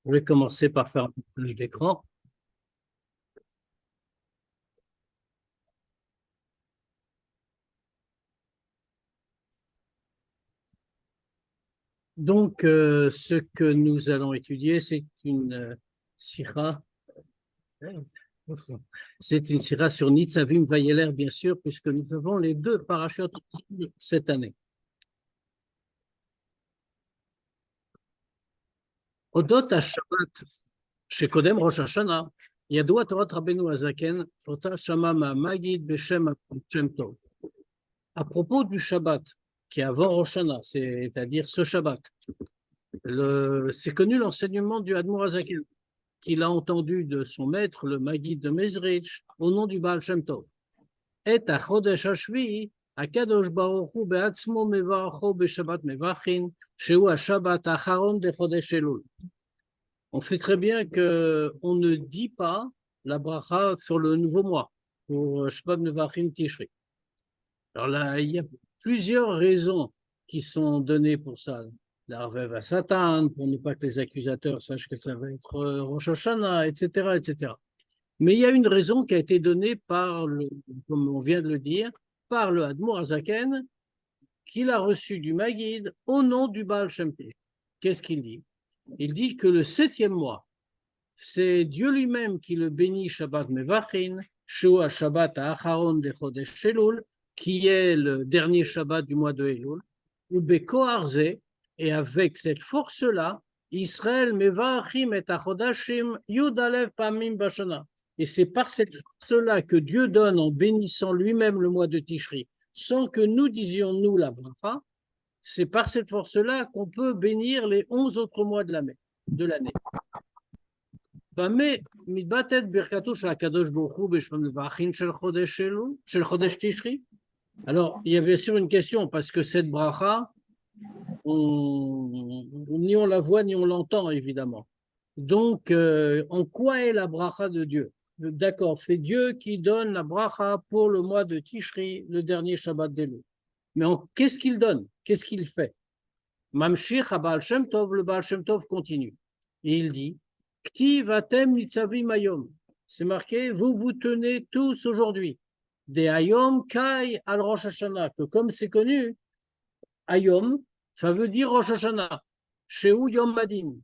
Je vais commencer par faire un partage d'écran. Donc, ce que nous allons étudier, c'est une sira. C'est une sira sur Nitzavim Vayeler, bien sûr, puisque nous avons les deux parachutes cette année. Odot HaShabbat, שקודם ראש השנה, ידוע תורת רבנו הזקן, אותה שמע מהמגיד בשם שם טוב. À propos du Shabbat, qui est avant Rosh Hashanah, c'est-à-dire ce Shabbat, c'est connu l'enseignement du Admour Hazaken, qu'il a entendu de son maître, le Maggid de Mezrich, au nom du Baal Shem Tov. Et à Chodesh Hashvi, Akadosh Baruch Hu be'atzmo mevacho beShabbat mevachin, shehu Shabbat Acharon de Chodesh Elul. On sait très bien qu'on ne dit pas la bracha sur le nouveau mois, pour Shabbat mevachin Tishri. Alors là, il y a plusieurs raisons qui sont données pour ça. L'arvev à Satan, pour ne pas que les accusateurs sachent que ça va être Rosh Hashanah, etc., etc. Mais il y a une raison qui a été donnée par, comme on vient de le dire, par le Admour Hazaken, qu'il a reçu du Maggid au nom du Baal Shem Tov. Qu'est-ce qu'il dit? Il dit que le 7e mois, c'est Dieu lui-même qui le bénit Shabbat Mevachin, Shua Shabbat Acharon de Chodesh Elul, qui est le dernier Shabbat du mois de Elul, ou Bekoarze, et avec cette force-là, Israël Mevachim et Achodashim Yudalev Pamim Bashana. Et c'est par cette force-là que Dieu donne en bénissant lui-même le mois de Tishri, sans que nous disions nous la bracha. C'est par cette force-là qu'on peut bénir les 11 autres mois de l'année. במה מתבטאת ברכתו של הקדוש ברוך הוא בשם מברכין של חודש אלול, של חודש תשרי? Alors, il y a bien sûr une question, parce que cette bracha, ni on la voit, ni on l'entend, évidemment. Donc, en quoi est la bracha de Dieu? D'accord, c'est Dieu qui donne la bracha pour le mois de Tishri, le dernier Shabbat d'Elul. Mais qu'est-ce qu'il donne? Qu'est-ce qu'il fait? Mamshich à Baal Shem Tov, le Baal Shem Tov continue. Et il dit, Ktiv atem nitzavim ayom. C'est marqué, vous vous tenez tous aujourd'hui. Des ayom kai al Rosh Hashanah, que comme c'est connu, ayom, ça veut dire Rosh Hashanah. Shehu yom madin.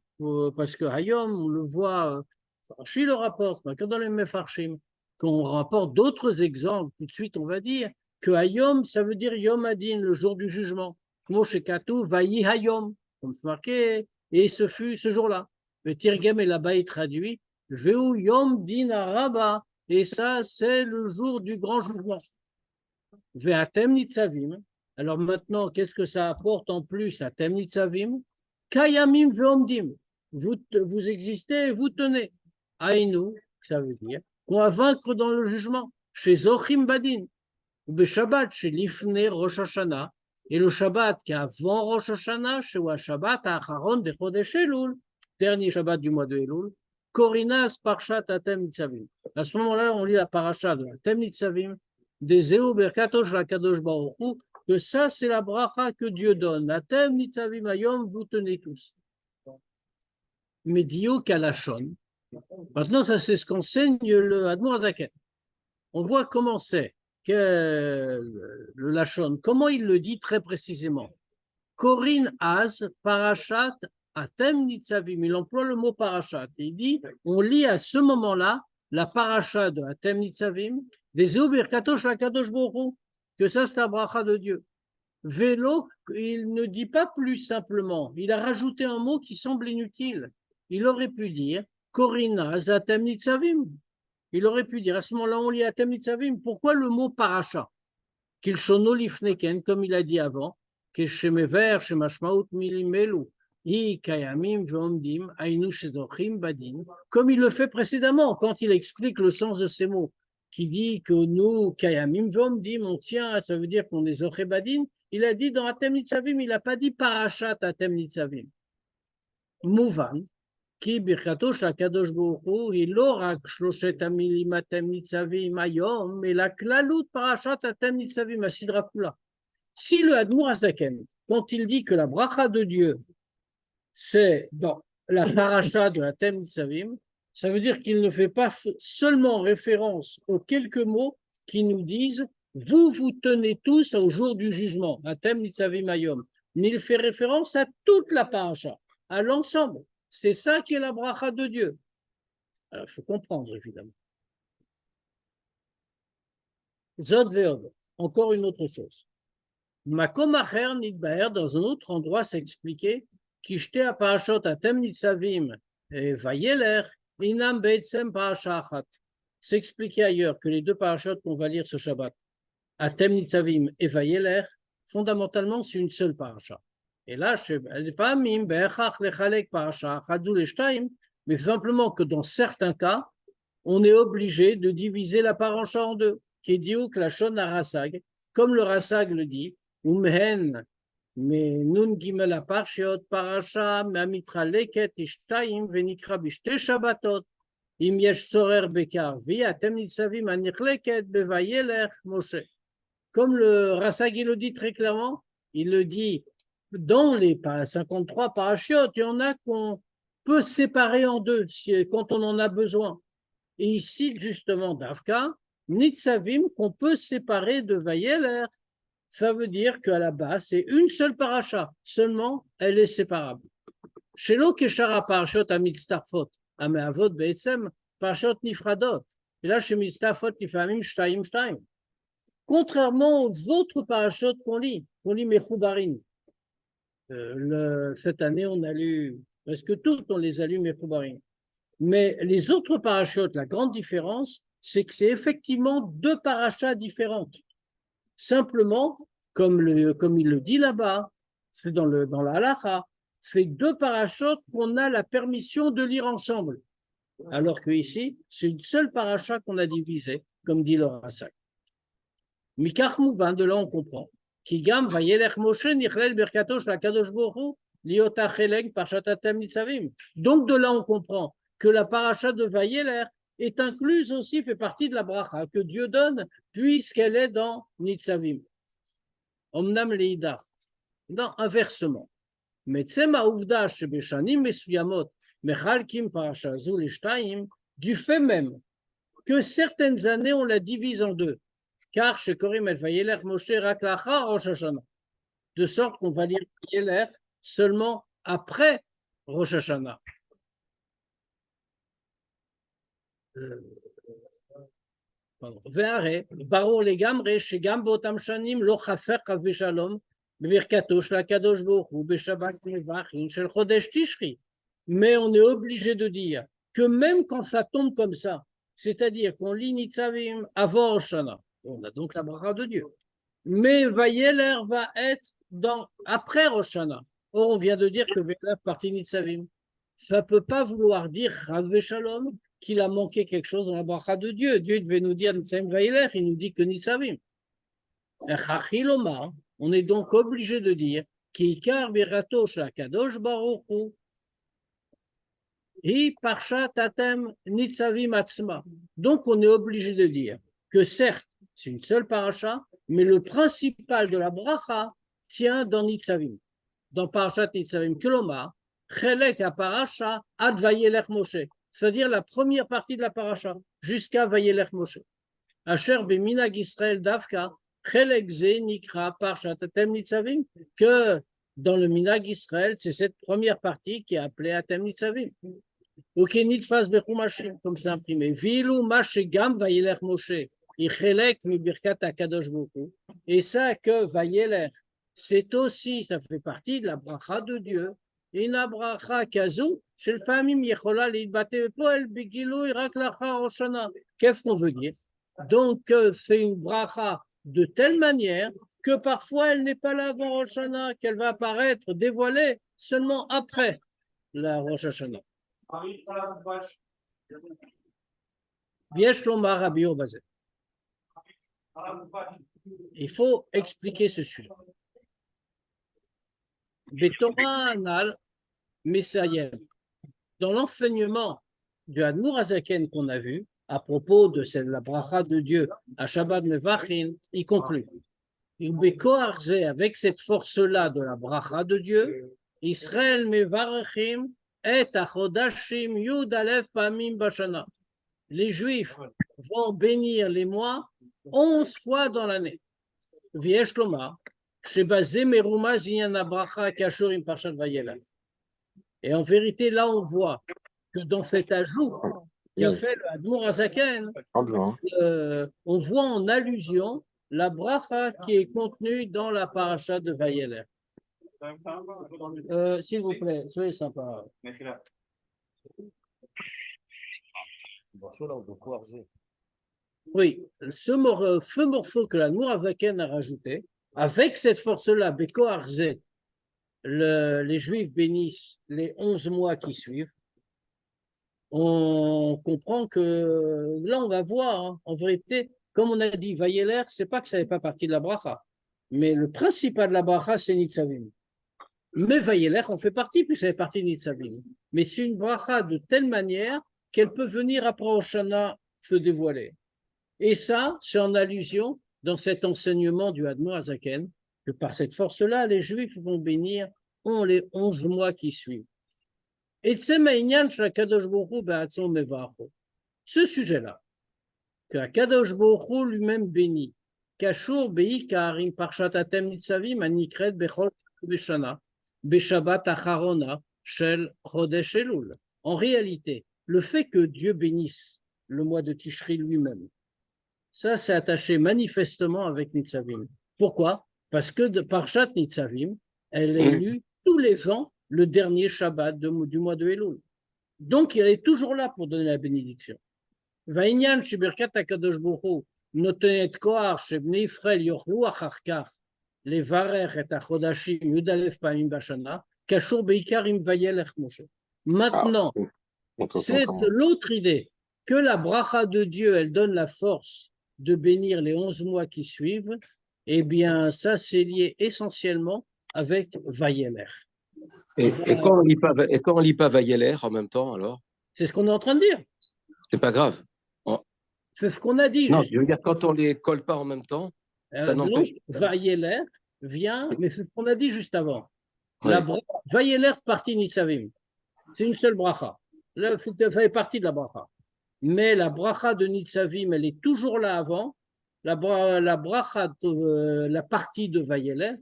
Parce que ayom, on le voit, Farshi le rapporte, que dans les Mefarshim, qu'on rapporte d'autres exemples, tout de suite on va dire que ayom, ça veut dire yom adin, le jour du jugement. Moshe Katou, vayi hayom, comme c'est marqué, et ce fut ce jour-là. Le Tirgem est là-bas, il traduit Veu Yom Din Araba, et ça, c'est le jour du grand jugement. Ve'atem Nitzavim. Alors maintenant, qu'est-ce que ça apporte en plus à Atem Nitzavim? Kayamim Ve'omdim. Vous existez, vous tenez. Aïnou, ça veut dire qu'on va vaincre dans le jugement. Chez Zochim Badin. Ou Shabbat, chez Lifne Rosh Hashanah. Et le Shabbat qui est avant Rosh Hashanah, chez Shabbat Acharon de Chodesh Elul, dernier Shabbat du mois de Elul, Korinas Parshat Atem Nitzavim. À ce moment-là, on lit la paracha de Atem Nitzavim, des Zéou Berkatosh Lakadosh Baruch Hu, que ça, c'est la bracha que Dieu donne. Atem Nitzavim Ayom, vous tenez tous. Medio Kalashon. Maintenant, ça, c'est ce qu'enseigne le Admour Hazaken. On voit comment c'est que le Lachon, comment il le dit très précisément. Korin Az, Parashat Atem Nitzavim, il emploie le mot parachat. Il dit, on lit à ce moment-là la paracha de Atem Nitzavim, des Birkatosh Lakadosh Baruch Hu, que ça c'est la bracha de Dieu. Vélo, il ne dit pas plus simplement, il a rajouté un mot qui semble inutile. Il aurait pu dire Korina Atem Nitzavim. Il aurait pu dire, à ce moment-là, on lit Atem Nitzavim. Pourquoi le mot paracha? Qu'il shono lifneken, comme il a dit avant, que shemever, shemashmaut milimelu. Comme il le fait précédemment, quand il explique le sens de ces mots, qui dit que nous, Kayamim Vomdim, on tient, ça veut dire qu'on est Zochebadin, il a dit dans Atem Nitzavim, il n'a pas dit Parashat Atem Nitzavim. Mouvan, qui Birkato Shakadosh Baruch il aura Shloshet Amilim Atem Nitzavim Ayom, mais la Klalut Parashat Atem Nitzavim Asidra Kula. Si le Admour Hazaken, quand il dit que la bracha de Dieu, c'est dans la paracha de la Thème Nitzavim, ça veut dire qu'il ne fait pas seulement référence aux quelques mots qui nous disent vous vous tenez tous au jour du jugement, la Thème Nitzavim Ayom, mais il fait référence à toute la paracha, à l'ensemble. C'est ça qui est la bracha de Dieu. Alors, il faut comprendre, évidemment. Zod veod, encore une autre chose. Makom acher nitbaer, dans un autre endroit, c'est expliqué Kishte parashot atem nitzavim vayeler inam be'etzem parasha achat. C'est expliqué ailleurs que les deux parashot qu'on va lire ce Shabbat, atem nitzavim et vayeler, fondamentalement, c'est une seule parasha. Et là, לפעמים בהכרח לחלק parasha achat לשתיים, mais simplement que dans certains cas, on est obligé de diviser la paracha en deux, qui est diouk lachon harasag, comme le rasag le dit, umhen nun gimel aparshiot parasha me'amitraleket ishtaim venikra bishte shabbatot im yesh tzorer bekar viatem nitzavim anichleket bevayelech Moshe. Comme le rasag il le dit très clairement, il le dit dans les 53 parashiot, il y en a qu'on peut séparer en deux quand on en a besoin. Et ici, justement, Davka, Nitzavim, qu'on peut séparer de Vayeler, ça veut dire qu'à la base, c'est une seule paracha, seulement elle est séparable. Shelo keshara parashot amitztarfot, ameavot be'etzem, parashot nifradot. Et là, chez mitztarfot, nifamim shtaim shtaim. Contrairement aux autres parashot qu'on lit Mechoubarim. Cette année, on a lu, presque toutes, on les a lus Mechoubarim. Mais les autres parachutes, la grande différence, c'est que c'est effectivement deux parachas différentes. Simplement, comme il le dit là-bas, c'est dans la halacha, c'est deux parachutes qu'on a la permission de lire ensemble. Alors qu'ici, c'est une seule paracha qu'on a divisée, comme dit le Rasak. Mikach Mouvan, de là on comprend. Kigam vayelech Moshe nichlel berkato shel HaKadosh Baruch Hu liota chelek parshat atem nitzavim. Donc de là on comprend que la paracha de Vayeler est incluse aussi, fait partie de la bracha que Dieu donne, puisqu'elle est dans Nitzavim. Omnam leidach, dans inversement. Metzema uvda shebeshanim mesuyamot mechalkim parasha zu leshtayim, du fait même que certaines années on la divise en deux, car chez Korim el Vayeler Moshe rak lachar Rosh Hashanah, de sorte qu'on va lire Vayeler seulement après Rosh Hashanah. והרי ברור לגמרי שגם באותם שנים לא חסר חס ושלום בברכתו של הקדוש ברוך הוא בשבת מברכין של חודש תשרי. Mais on est obligé de dire que même quand ça tombe comme ça, c'est-à-dire qu'on lit Nitzavim avant Rosh Hashanah, on a donc la bracha de Dieu, mais Vayeler va être après Rosh Hashanah. Or on vient de dire que Vayeler partie Nitzavim. Ça ne peut pas vouloir dire chas v'shalom qu'il a manqué quelque chose dans la bracha de Dieu. Dieu devait nous dire Nitzavim Vayeler, il nous dit que Nitzavim. On est donc obligé de dire Kikar birato shel HaKadosh Baruch Hu hi parshat atem Nitzavim atzma. Donc on est obligé de dire que certes, c'est une seule paracha, mais le principal de la bracha tient dans Nitzavim. Dans parshat Nitzavim Kelomar, Chelek à paracha ad Vayelech Moshe, c'est-à-dire la première partie de la paracha, jusqu'à Vayelech Moshe. Asher beminag Israël davka, Chelek ze nikra parshat atem Nitzavim, que dans le minag Israël, c'est cette première partie qui est appelée atem Nitzavim. Ok, nitfas bechumashim, comme c'est imprimé. Vilu mashegam Vayelech Moshe, i Chelek mi birkat HaKadosh Baruch Hu. Et ça que Vayelech, c'est aussi, ça fait partie de la bracha de Dieu. Ina bracha kazou, shelfamim yechola leitbate poel begilui rak lachar Rosh Hashanah. Qu'est-ce qu'on veut dire? Donc, c'est une bracha de telle manière que parfois elle n'est pas là avant Rosh Hashanah, qu'elle va apparaître, dévoilée seulement après la Rosh Hashanah. Il faut expliquer ce sujet. Betorah Anal Messayem. Dans l'enseignement du Admour Hazaken qu'on a vu, à propos de la bracha de Dieu à Shabbat Mevachin, il conclut. Avec cette force-là de la bracha de Dieu, Israël Mevarachim et achodashim yud alef pamim bashana. Les Juifs vont bénir les mois 11 fois dans l'année. Viesh lomar, shebazé meruma zinyana bracha kashur im parshat vayelech. Et en vérité, là, on voit que dans cet ajout qu'a fait le Admour Azaken, on voit en allusion la bracha qui est contenue dans la paracha de Vayelech. S'il vous plaît, soyez sympa. Oui, ce feu morceau que l'Admour Azaken a rajouté, avec cette force-là, Beko Arze, les Juifs bénissent les 11 mois qui suivent. On comprend que là, on va voir, hein, en vérité, comme on a dit, Vayelech, c'est pas que ça n'est pas partie de la bracha, mais le principal de la bracha, c'est Nitzavim. Mais Vayelech en fait partie, puis ça fait partie de Nitzavim. Mais c'est une bracha de telle manière qu'elle peut venir après Hoshana se dévoiler. Et ça, c'est en allusion dans cet enseignement du Admor Azaken, que par cette force-là, les Juifs vont bénir les 11 mois qui suivent. Et c'est ce sujet-là, que Akadosh Baruch Hu lui-même bénit, Kashur beikar im parshat atem nitzavim anikret bechol beshana, beshabbat acharona shel chodesh Elul. En réalité, le fait que Dieu bénisse le mois de Tishri lui-même, ça c'est attaché manifestement avec Nitzavim. Pourquoi? Parce que de parshat Nitzavim, elle est lue tous les ans le dernier Shabbat du mois de Elul. Donc, il est toujours là pour donner la bénédiction. Vaïnyan, Shibirkat Akadosh Baruch Hu, Notenet Koar, Shebnei Israël Yochlu Acharkar, les Varer et Achodashim, Yudalef Pamim Bashana, Kashur Beikar Im Vayelech Moshe. Maintenant, c'est l'autre idée, que la bracha de Dieu, elle donne la force de bénir les 11 mois qui suivent, eh bien, ça, c'est lié essentiellement avec Vayelech. Et quand on lit pas Vayelech en même temps, alors? C'est ce qu'on est en train de dire. C'est pas grave. C'est ce qu'on a dit. Non, je veux dire, quand on les colle pas en même temps, ça n'empêche. Vayelech vient, mais c'est ce qu'on a dit juste avant. Oui. Vayelech partie Nitzavim. C'est une seule bracha. Là, ça fait partie de la bracha. Mais la bracha de Nitzavim, elle est toujours là avant. La bracha, la partie de Vayelech,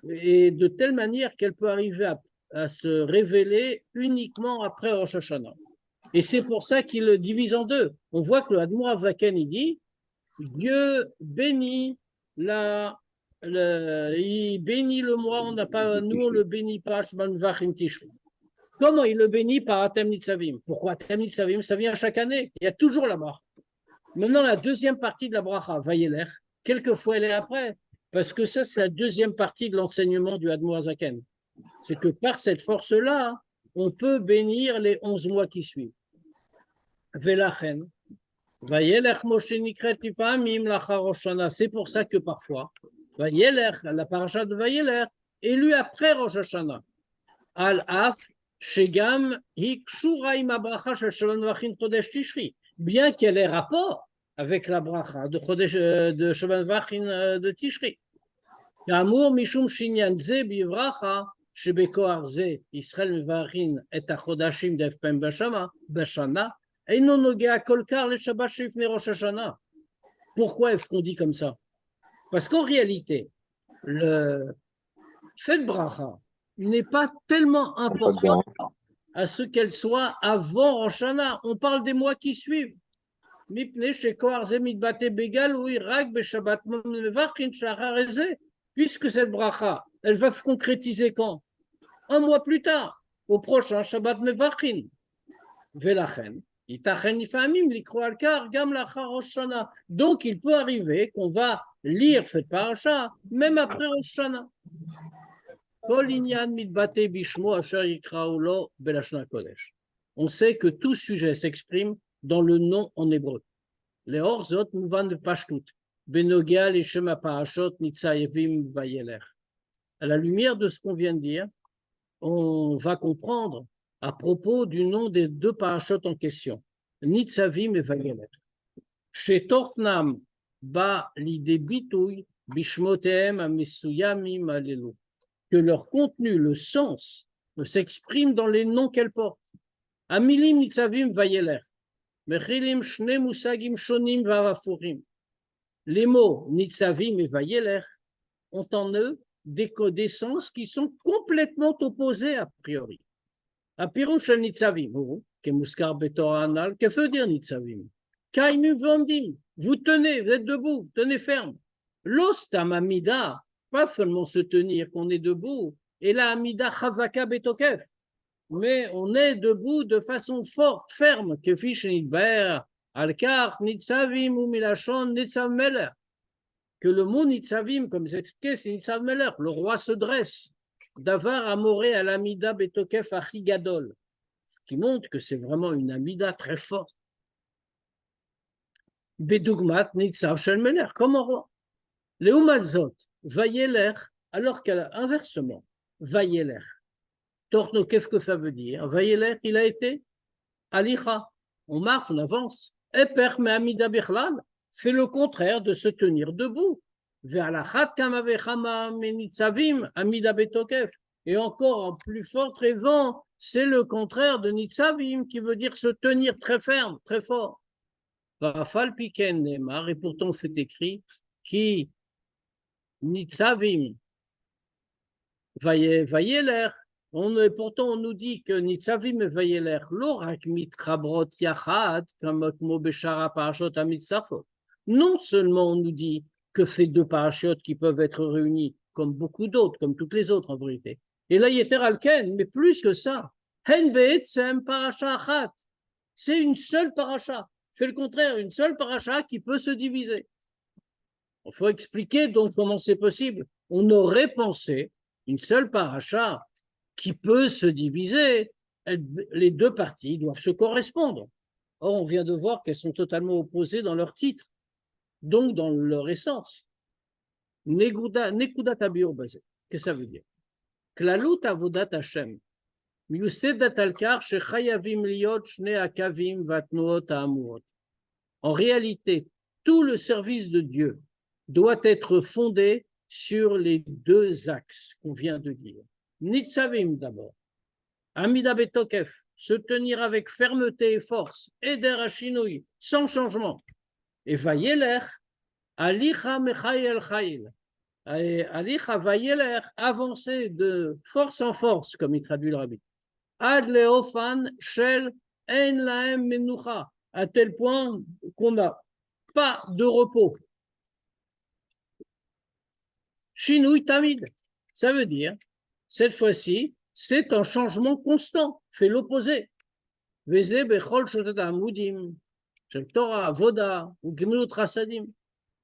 et de telle manière qu'elle peut arriver à se révéler uniquement après Rosh Hashanah. Et c'est pour ça qu'il le divise en deux. On voit que le Admour Azaken, il dit, Dieu bénit il bénit le mois, nous on le bénit pas, comment il le bénit? Par Atem Nitzavim. Pourquoi Atem Nitzavim? Ça vient chaque année, il y a toujours la bracha. Maintenant, la deuxième partie de la bracha, Vayelech, quelquefois elle est après, parce que ça, c'est la deuxième partie de l'enseignement du Admour Azaken. C'est que par cette force-là, on peut bénir les 11 mois qui suivent. Velachen, Vayelech Moshe Nikret Ipamim Lachar Rosh Hashanah. C'est pour ça que parfois, Vayelech, la paracha de Vayelech, est lue après Rosh Hashanah. Al-Af, Shegam, Hikshura im Abracha Shel Shavan Vachin Chodesh Tishri. Bien qu'elle ait rapport avec la bracha de Shavan Vachin de Tishri. Amour Mishum Shinyan Ze Bivracha. שבכוח זה ישראל מברכין את החודשים דף פעמים בשנה, אינו נוגע כל כך לשבת שלפני ראש השנה. Pourquoi est-ce qu'on dit comme ça? Parce qu'en réalité, le fait de bracha n'est pas tellement important à ce qu'elle soit avant Rosh Hashanah. On parle des mois qui suivent. מפני שכוח זה מתבטא בגלוי רק בשבת מברכין שאחרי זה. Puisque cette bracha, elle va se concrétiser quand? Un mois plus tard, au prochain Shabbat Mevachin. Velachen, Itachen Ifamim, Likro Alkar, Gam Lachar Rosh Hashanah. Donc, il peut arriver qu'on va lire cette paracha, même après Rosh Hashanah. Kol Inyan Mitbate Bishmo Asher Yikra'u Lo Belashon HaKodesh. On sait que tout sujet s'exprime dans le nom en hébreu. Les Horzot Mouvan de Pashtut. Benogia Leshem HaParashot Nitzayevim Vayelech. À la lumière de ce qu'on vient de dire, on va comprendre à propos du nom des deux parachutes en question, Nitzavim et Vayelech. Chez Tortnam, ba l'idée bitouille, bishmotehem amesuyamim alelu, que leur contenu, le sens s'exprime dans les noms qu'elle porte. Amilim nitzavim vayeler. Mechilim shne musagim shonim vavafurim. Les mots nitzavim et vayeler ont en eux des sens qui sont complètement opposés a priori. Apirush nitzavim, kemuskar betorah anal, que veut dire nitzavim? Kaimim vondim, vous tenez, vous êtes debout, vous tenez ferme. L'ostam amida, pas seulement se tenir, qu'on est debout, et la amida chazaka betokef, mais on est debout de façon forte, ferme, que fiche nidber, alkar, nitzavim ou milachon, nitzav meler. Que le mot nitzavim, comme c'est expliqué, c'est nitzav meler, le roi se dresse, d'avar amoré à l'amida betokef achigadol, ce qui montre que c'est vraiment une amida très forte. Bedugmat nitzav shel meler, comme un roi. Léoumazot, vayeler, alors qu'inversement, vayeler. Torno, qu'est-ce que ça veut dire? Vayeler, il a été alicha. On marche, on avance. Eper me amida bichlal, c'est le contraire de se tenir debout. Ve'alachat kamavechama menitzavim amida betokef. Et encore en plus forte raison, c'est le contraire de nitzavim, qui veut dire se tenir très ferme, très fort. Va'afal piken ne'mar, et pourtant c'est écrit qui nitzavim vayeler. Pourtant, on nous dit que nitzavim et vayeler l'orak mitchabrot yachad comme beshara parashot amitzafot. Non seulement on nous dit que ces deux parachutes qui peuvent être réunis comme beaucoup d'autres, comme toutes les autres en vérité. Et là, yeter alken, mais plus que ça, hen be'etzem parasha achat. C'est une seule paracha. C'est le contraire, une seule paracha qui peut se diviser. Il faut expliquer donc comment c'est possible. On aurait pensé une seule paracha qui peut se diviser. Les deux parties doivent se correspondre. Or, on vient de voir qu'elles sont totalement opposées dans leur titre, donc dans leur essence. Nekudat abiyur basé. Qu'est-ce que ça veut dire? Klalut avodat Hashem. Miusedat alkar shechayavim liot shne akavim vatnuot ha'amuot. En réalité, tout le service de Dieu doit être fondé sur les deux axes qu'on vient de dire. Nitzavim d'abord, Amida Betokef, se tenir avec fermeté et force, Eder Hashinoui, sans changement, et Vayeler, Alicha Mechayel Chayil, Alicha Vayeler, avancer de force en force, comme il traduit le rabbi, Ad Leofan Shel En Laem Menucha, à tel point qu'on n'a pas de repos. Shinui Tamid, ça veut dire, cette fois-ci, c'est un changement constant, fait l'opposé. Veze bechol shotat amudim, shel Torah, Avoda, ou Gemilut Rasadim.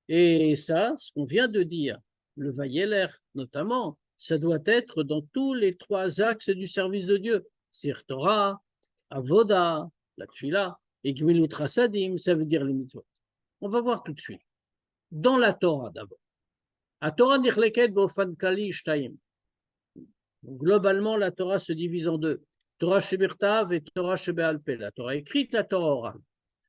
Et ça, ce qu'on vient de dire, le Vayeler notamment, ça doit être dans tous les trois axes du service de Dieu. C'est Torah, Avoda, la Tfila, et Gemilut Rasadim, ça veut dire les mitzvot. On va voir tout de suite. Dans la Torah d'abord. La Torah nichleket b'ofan kali shtayim. Globalement, la Torah se divise en deux. Torah shebirtav et Torah shebe'alpeh. La Torah écrite, la Torah orale.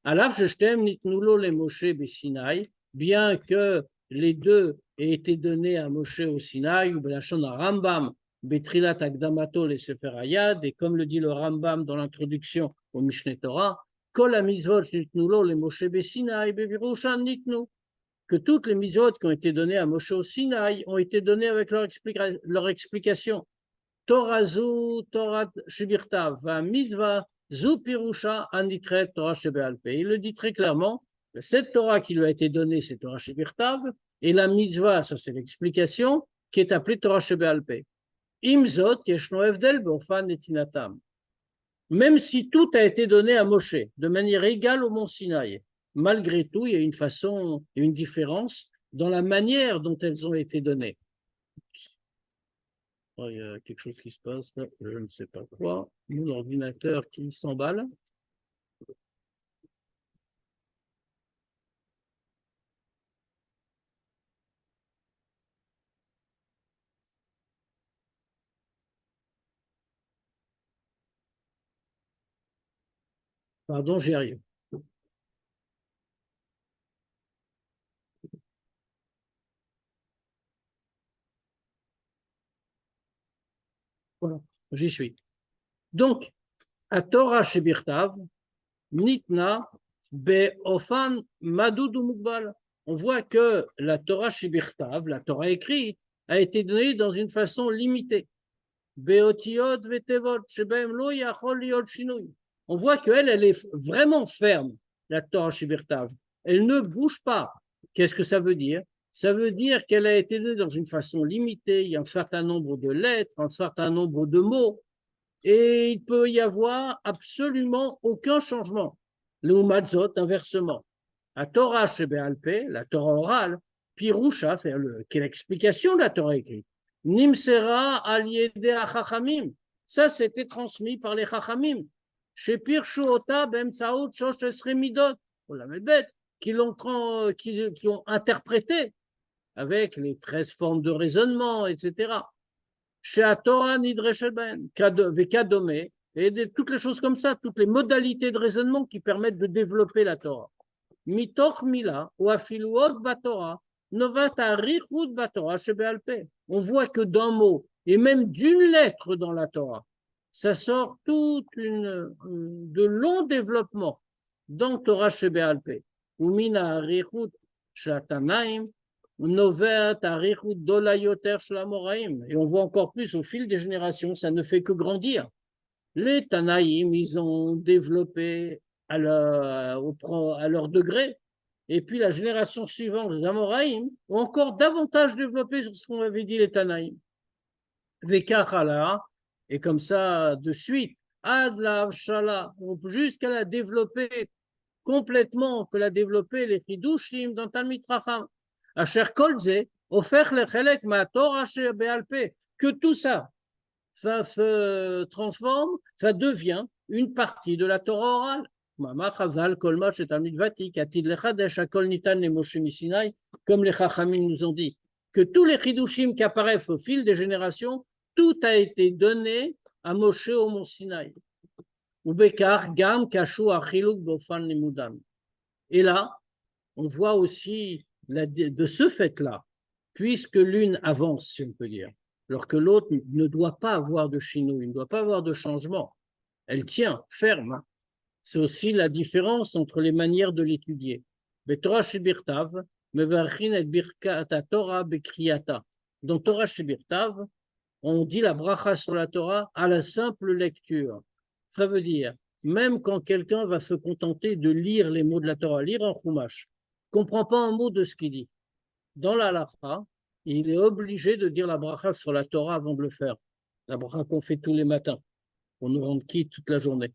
Alav sheshtem nitnulo le Moshe beSinaï, bien que les deux aient été donnés à Moshe au Sinaï, ou belachon à Rambam, betrilat akdamato le Sefer Hayad, et comme le dit le Rambam dans l'introduction au Mishneh Torah, kol hamitzvot nitnulo le Moshe beSinaï bevirushan nitnu. Que toutes les mitzvot qui ont été données à Moshe au Sinaï ont été données avec leur explication. Torah zu, Torah shebirtav, va mitzvah zu pirusha anikret Torah shebe'alpeh. Il le dit très clairement, cette Torah qui lui a été donnée, c'est Torah shebirtav, et la mitzvah, ça c'est l'explication, qui est appelée Torah shebe'alpeh. Imzot yeshno evdel be'ofan netinatam. Même si tout a été donné à Moshe, de manière égale au mont Sinaï, malgré tout, il y a une façon, une différence dans la manière dont elles ont été données. Oh, il y a quelque chose qui se passe là, je ne sais pas quoi. Mon ordinateur qui s'emballe. Pardon, j'y arrive. Voilà, j'y suis. Donc, à Torah Shebirtav, Nitna, Be'ofan Madud Mugbal. On voit que la Torah Shebirtav, la Torah écrite, a été donnée dans une façon limitée. Be'otiot Vetevot, Shebem Lo Yachol Liot Shinui. On voit qu'elle, elle est vraiment ferme, la Torah Shebirtav. Elle ne bouge pas. Qu'est-ce que ça veut dire? Ça veut dire qu'elle a été donnée dans une façon limitée. Il y a un certain nombre de lettres, un certain nombre de mots, et il peut y avoir absolument aucun changement. Le Umatzot, inversement. La Torah Shebe'alpe, la Torah orale, Pirusha, qui est l'explication de la Torah écrite. Nimsera al-yede ha-chachamim. Ça, c'était transmis par les chachamim. Shepirshu ota b'emtsaout shosh esrei midot. On la met bête, qui ont interprété avec les 13 formes de raisonnement, etc. Chez Torah Nidreshet Ben, Vekadome, et toutes les choses comme ça, toutes les modalités de raisonnement qui permettent de développer la Torah. Mitoch Mila, ou Afiluot Batorah, Novat Arichut Batorah Shebealpe. On voit que d'un mot, et même d'une lettre dans la Torah, ça sort de longs développements dans Torah Shebealpe. Umina Arichut Shatanaim, et on voit encore plus au fil des générations, ça ne fait que grandir. Les Tanaïm, ils ont développé à leur degré, et puis la génération suivante, les Amoraïm, ont encore davantage développé sur ce qu'on avait dit les Tanaïm. Et comme ça, de suite, Adla Shala, jusqu'à la développer complètement, que l'a développé les Chidushim dans Talmid Chacham. Asher Kolze, offert le Chelek ma Torah Shebealpe, que tout ça, ça se transforme, ça devient une partie de la Torah orale. Mama Chazal, Kolma, Shetalmid Vatik, Atid Lechadesh, Akol Nitan, les Moshe Misinai, comme les Chachamim nous ont dit, que tous les Chidushim qui apparaissent au fil des générations, tout a été donné à Moshe au Mont Sinaï. Ubekar, Gam, Kashu, Achiluk, Bofan, Limudam. Et là, on voit aussi de ce fait-là, puisque l'une avance, si on peut dire, alors que l'autre ne doit pas avoir de chinouille, ne doit pas avoir de changement, elle tient ferme. C'est aussi la différence entre les manières de l'étudier. Betorah Shebirtav, Mevarchin et Birkata Torah Bekriyata. Dans Torah Shebirtav, on dit la bracha sur la Torah à la simple lecture. Ça veut dire, même quand quelqu'un va se contenter de lire les mots de la Torah, lire un chumash, ne comprend pas un mot de ce qu'il dit. Dans la halakha, il est obligé de dire la bracha sur la Torah avant de le faire. La bracha qu'on fait tous les matins, pour nous rendre quitte toute la journée.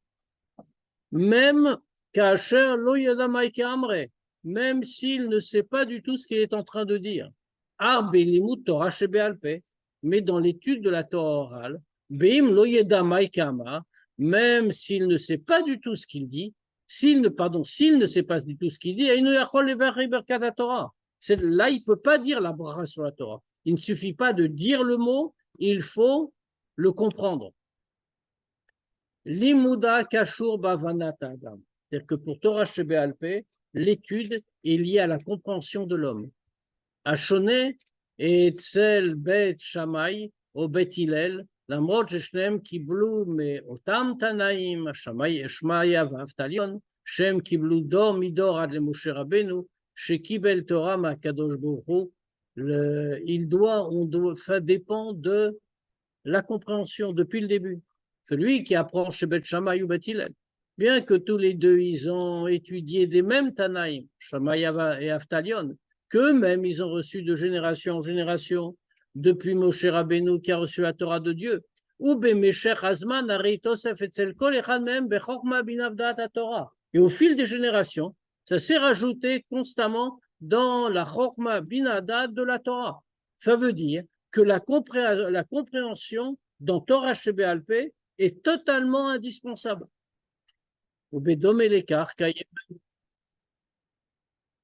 Même kasher lo yada ma'ike amre, même s'il ne sait pas du tout ce qu'il est en train de dire. Ar belimut Torah shebealpe, mais dans l'étude de la Torah orale, beim lo yada ma'ike amra, même s'il ne sait pas du tout ce qu'il dit, s'il ne sait pas du tout ce qu'il dit, là, il ne peut pas dire la bracha sur la Torah. Il ne suffit pas de dire le mot, il faut le comprendre. Limuda kashur bavanat adam. C'est-à-dire que pour Torah Shebealpe, l'étude est liée à la compréhension de l'homme. Ashone et Tzel Bet Shamay, au Bet Hillel, למרות ששניהם קיבלו מאותם תנאים, שמעיה ואבטליון, שהם קיבלו דור מדור עד למשה רבנו, שקיבל תורה מהקדוש ברוך הוא, ça dépend de la compréhension depuis le début. Celui qui apprend chez Bet Shammai ou Bet Hillel, bien que tous les deux ils ont étudié des mêmes Tanaïm, Shamaya et Avtalion, qu'eux-mêmes ils ont reçu de génération en génération, depuis Moshe Rabbeinu qui a reçu la Torah de Dieu, ou Bemeshech Azman, Areitosef et Tzelkol, Echad Mehem, Bechokma Binavdat Torah. Et au fil des générations, ça s'est rajouté constamment dans la Chokma Binadat de la Torah. Ça veut dire que la compréhension dans Torah Shebealpe est totalement indispensable. Ou Bedome Lekar,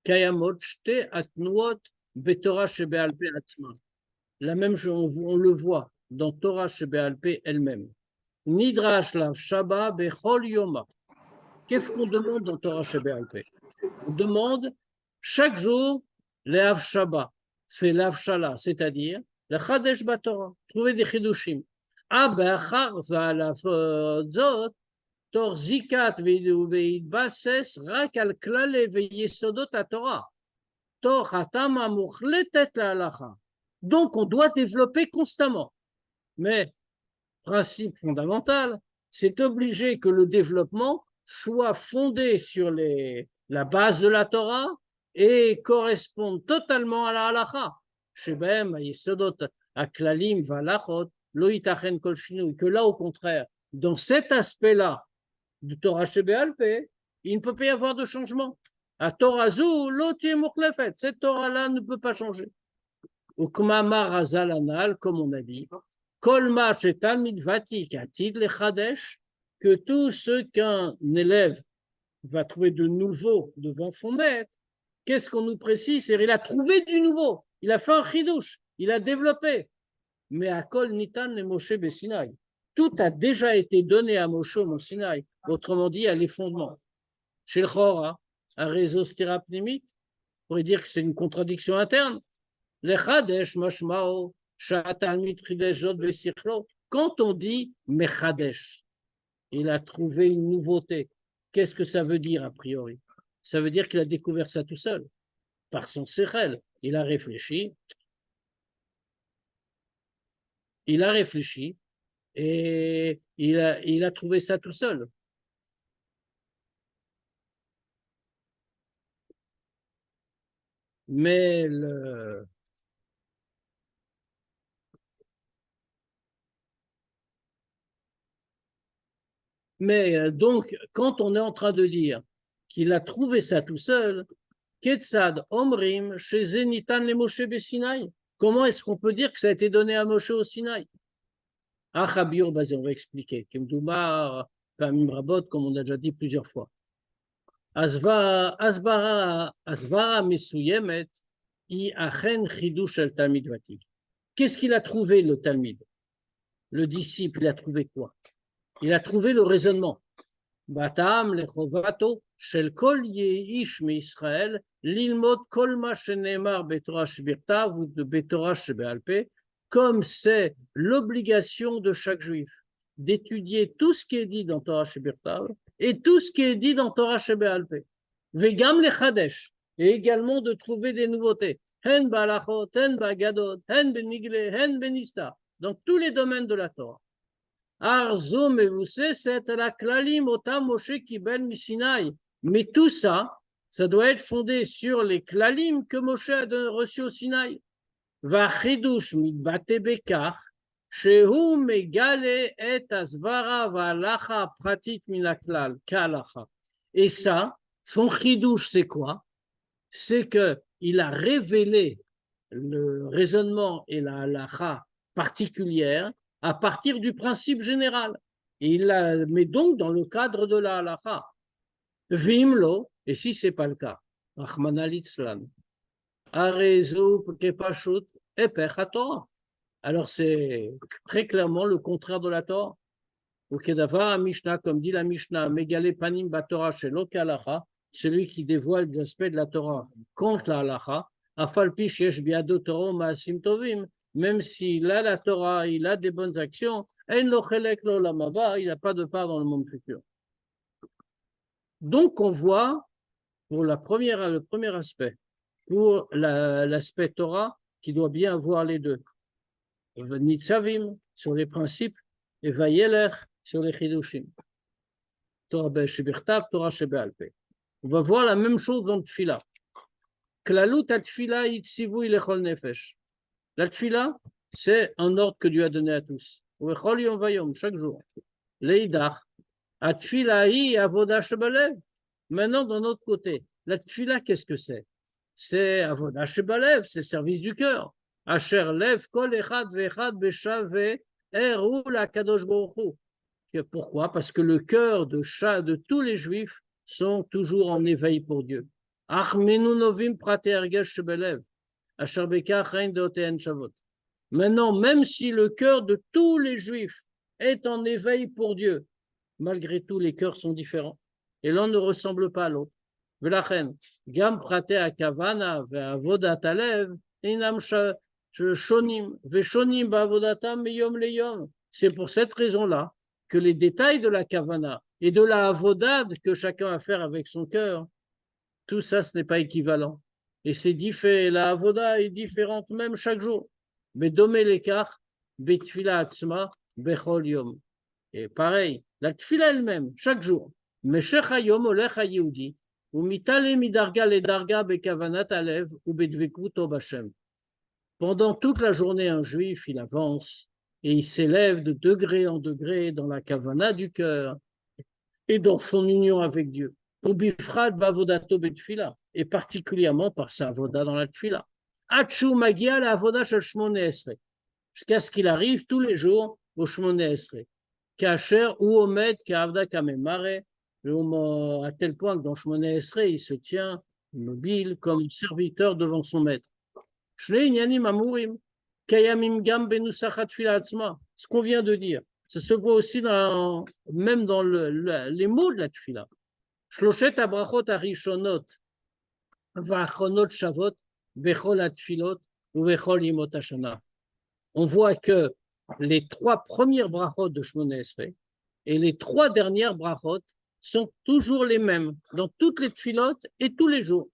Kayamot, Shte Atnuot, Betorah Shebealpe Atma. La même chose, on le voit dans Torah Shebealpe elle-même. Nidrash la Shabbat Bechol Yoma. Qu'est-ce qu'on demande dans Torah Shebealpe? On demande chaque jour l'Av Shabbat, fait l'Av Shala, c'est-à-dire le Chadesh Batorah, trouver des Chidushim. באחר ועל זאת, תוך זיקת והתבסס רק על כללי ויסודות התורה, תוך התאמה מוחלטת להלכה. Donc, on doit développer constamment. Mais, principe fondamental, c'est obligé que le développement soit fondé sur la base de la Torah et corresponde totalement à la halakha. שבהם היסודות הכללים וההלכות לא ייתכן כל שינוי. Que là, au contraire, dans cet aspect-là de Torah שבעל פה, il ne peut pas y avoir de changement. La Torah זו לא תהיה מוחלפת. Cette Torah-là ne peut pas changer. וכמאמר רז"ל הנ"ל, comme on a dit, כל מה שתלמיד ותיק עתיד לחדש, que tout ce qu'un élève va trouver de nouveau devant son maître, qu'est-ce qu'on nous précise? Il a trouvé du nouveau, il a fait un chidouche, il a développé. Mais à Kol Nitan le Moshe Bessinaï, tout a déjà été donné à Moshe au Sinaï, autrement dit à les fondements. Chez le Chora, un réseau styrapnémique, on pourrait dire que c'est une contradiction interne. Lechadesh mashmao sha'atalmid chidesh jod besichlo. Quand on dit mechadesh, il a trouvé une nouveauté. Qu'est-ce que ça veut dire a priori? Ça veut dire qu'il a découvert ça tout seul, par son sechel. Il a réfléchi et il a trouvé ça tout seul. Mais donc, quand on est en train de dire qu'il a trouvé ça tout seul, Ketzad Omrim chez Zenitan le Moshe Bessinaï. Comment est-ce qu'on peut dire que ça a été donné à Moshe au Sinaï? Ah, Chabir, on va expliquer. Kemdoumar, Pamim Rabot, comme on a déjà dit plusieurs fois. Asvara Mesuyemet, I Achen Chidush el Talmid Vatik. Qu'est-ce qu'il a trouvé, le Talmid? Le disciple, il a trouvé quoi? Il a trouvé le raisonnement. Batam lechovato shel kol yeish miIsraël lilmod kol ma shenemar betorah shebirtav ou de betorah shebe'al peh, comme c'est l'obligation de chaque juif d'étudier tout ce qui est dit dans Torah shebirtav et tout ce qui est dit dans Torah shebe'al peh. Vegam lechadesh, et également de trouver des nouveautés. Hen balachot, hen bagadot, hen benigle, hen benista, dans tous les domaines de la Torah. Arzo mevusset la klalim otam Moshe kibel misinaï. Mais tout ça, ça doit être fondé sur les klalim que Moshe a reçus au Sinaï. Va chidush mitbate bekach shehu megale et asvara va'alacha pratit minaklal kalacha. Et ça, son chidush, c'est quoi? C'est que il a révélé le raisonnement et la halacha particulière à partir du principe général. Et il la met donc dans le cadre de la halacha. Vimlo, et si ce n'est pas le cas, Rahman litzlan, Arezu kepashut epech haTorah. Alors c'est très clairement le contraire de la Torah. Ou kedavar Mishnah, comme dit la Mishnah, megale panim batorah shelo kehalacha, celui qui dévoile des aspects de la Torah contre la halacha, afal pi sheyesh biado Torah ma'asim tovim, même s'il a la Torah, il a des bonnes actions, il n'a pas de part dans le monde futur. Donc, on voit, pour le premier aspect, pour l'aspect Torah, qui doit bien avoir les deux. Nitzavim, sur les principes, et Vayeler, sur les Chidushim. Torah Shebirtav, Torah Shebe'al Peh. On va voir la même chose dans le Tfila. Klalut at-Tfila yitzivui lechol nefesh. La tfila, c'est un ordre que Dieu a donné à tous. Chaque jour. Leïdach. La tfila hi avoda shebalev. Maintenant, d'un autre côté, la tfila, qu'est-ce que c'est? C'est avoda shebalev, c'est le service du cœur. Asher lev kol echad ve'echad beshave eru la kadosh baruch hu. Pourquoi? Parce que le cœur de tous les juifs sont toujours en éveil pour Dieu. Ach menu novim prate ergesh shebalev. Maintenant, même si le cœur de tous les juifs est en éveil pour Dieu, malgré tout, les cœurs sont différents et l'un ne ressemble pas à l'autre. Gam prate akavana ve'avodat alev inam shonim ve'shonim ba'avodatam meyom leyom. C'est pour cette raison-là que les détails de la kavana et de la avodade que chacun a à faire avec son cœur, tout ça, ce n'est pas équivalent. Et c'est différent, la avoda est différente même chaque jour. Mais domé l'écart, betfila atzma, bechol yom. Et pareil, la tfila elle-même, chaque jour. Meshech hayom olech hayehudi, ou mitale midarga le darga bekavanat alev, ou bedvekut obashem. Pendant toute la journée, un juif, il avance et il s'élève de degré en degré dans la kavana du cœur et dans son union avec Dieu. Et particulièrement par sa avoda dans la tfila. Jusqu'à ce qu'il arrive tous les jours au Shmone Esrei. Kacher ou Omed Kavda Kamemare, à tel point que dans Shmone Esrei, il se tient immobile comme serviteur devant son maître. Ce qu'on vient de dire, ça se voit aussi même dans les mots de la tfila. Shloshet abrachot arishonot va'achonot shavot bechol atfilot ou bechol yimot hashana. On voit que les 3 premières brachot de Shmone Esrei et les 3 dernières brachot sont toujours les mêmes dans toutes les tfilot et tous les jours.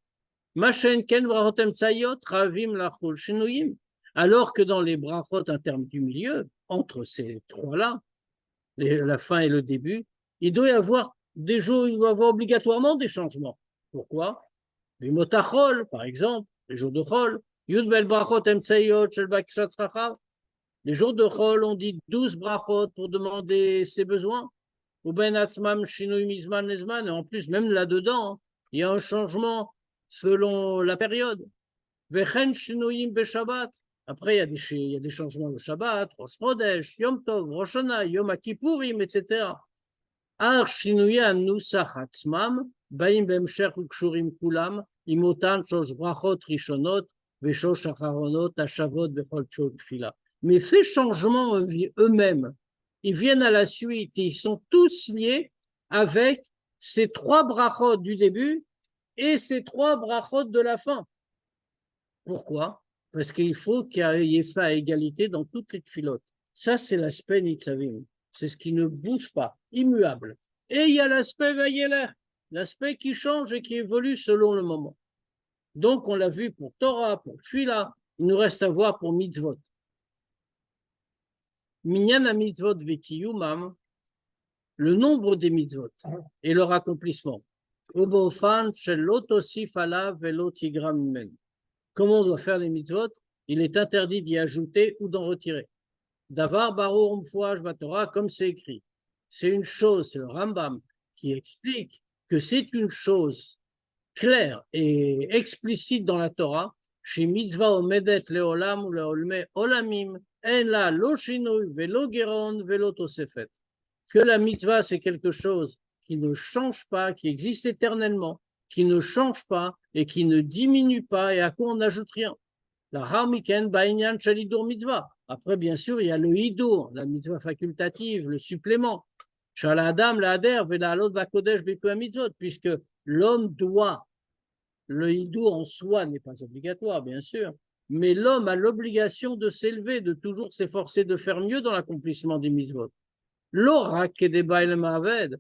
Alors que dans les brachot internes du milieu, entre ces 3-là, la fin et le début, il doit y avoir des jours, il doit y avoir obligatoirement des changements. Pourquoi? Les motachol, par exemple, les jours de chol, yud bel brachot emtsayot shel bakishat chachav. Les jours de chol, on dit 12 brachot pour demander ses besoins. Ou ben atzmam shinui mizman nezman. Et en plus, même là-dedans, il y a un changement selon la période. Vechen shinuyim beshabbat. Après, il y a des changements le Shabbat, Rosh Chodesh, Yom Tov, Rosh Hashanah, Yom Kippourim, etc. Ar shinuyah nusach atzmam, baim bemshech ukshurim kulam, imotan shosh brachot rishonot, veshosh acharonot, ashavot, bechol tfila. Mais ces changements eux-mêmes, ils viennent à la suite, et ils sont tous liés avec ces 3 brachot du début et ces 3 brachot de la fin. Pourquoi? Parce qu'il faut qu'il y ait fait à égalité dans toutes les tfilotes. Ça, c'est l'aspect Nitzavim. C'est ce qui ne bouge pas, immuable. Et il y a l'aspect Vayeler, l'aspect qui change et qui évolue selon le moment. Donc, on l'a vu pour Torah, pour Tfila, il nous reste à voir pour Mitzvot. Minyan mitzvot vekiyumam, le nombre des mitzvot et leur accomplissement. Obofan shelot osif alav velot yigram men. Comment on doit faire les mitzvot? Il est interdit d'y ajouter ou d'en retirer. Davar barur mfouaj batorah, comme c'est écrit. C'est une chose, c'est le Rambam qui explique que c'est une chose claire et explicite dans la Torah. Chez mitzvah omedet leolam ou leolme olamim, en la lo shinui velo geron velo tosefet. Que la mitzvah, c'est quelque chose qui ne change pas, qui existe éternellement, qui ne change pas et qui ne diminue pas et à quoi on n'ajoute rien. La hamiken bainyan shalidur mitzvah. Après, bien sûr, il y a le hidur, la mitzvah facultative, le supplément. Shala adam la ader vela alot vakodesh beku mitzvot, puisque l'homme doit. Le hidur en soi n'est pas obligatoire, bien sûr, mais l'homme a l'obligation de s'élever, de toujours s'efforcer de faire mieux dans l'accomplissement des mitzvot. L'orak des bail ma'aved,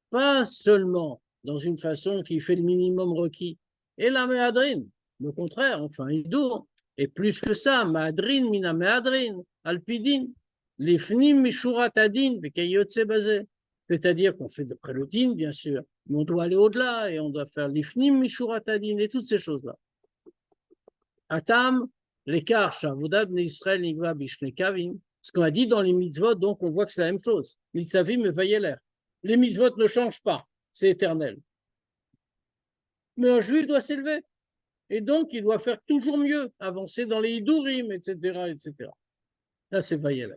pas seulement dans une façon qui fait le minimum requis. Et la méadrine, le contraire, enfin, hidur. Et plus que ça, ma'adrin mina méadrine, alpidin, lifnim mishurat adin, vekayotse basé. C'est-à-dire qu'on fait d'après le din, bien sûr, mais on doit aller au-delà et on doit faire l'ifnim mishurat adin et toutes ces choses-là. Atam, l'écart, shavudat Israël nigva bishne kavim. Ce qu'on a dit dans les mitzvot, donc on voit que c'est la même chose. Mitzavim et vayeler. Les mitzvot ne changent pas, c'est éternel. Mais un juif doit s'élever. Et donc, il doit faire toujours mieux, avancer dans les hidurim, etc., etc. Là, c'est vayeler.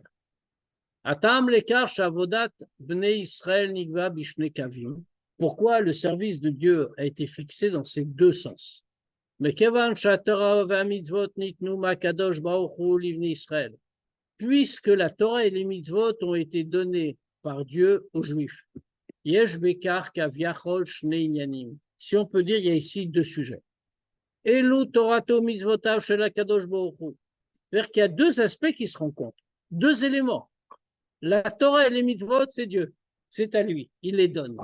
Atam l'écart shavodat bnei Israël nigva bishne kavim. Pourquoi le service de Dieu a été fixé dans ces 2 sens? Mais kevan shatorah v'amitzvot nitnu makadosh baruch hu livnei Israël. Puisque la Torah et les mitzvot ont été donnés par Dieu aux Juifs. Yesh bekar kaviachol shnei inyanim. Si on peut dire, il y a ici 2 sujets. Elu torato mitzvotav shel hakadosh baruch hu. C'est-à-dire qu'il y a 2 aspects qui se rencontrent, 2 éléments. La Torah et les mitzvot, c'est Dieu. C'est à lui. Il les donne.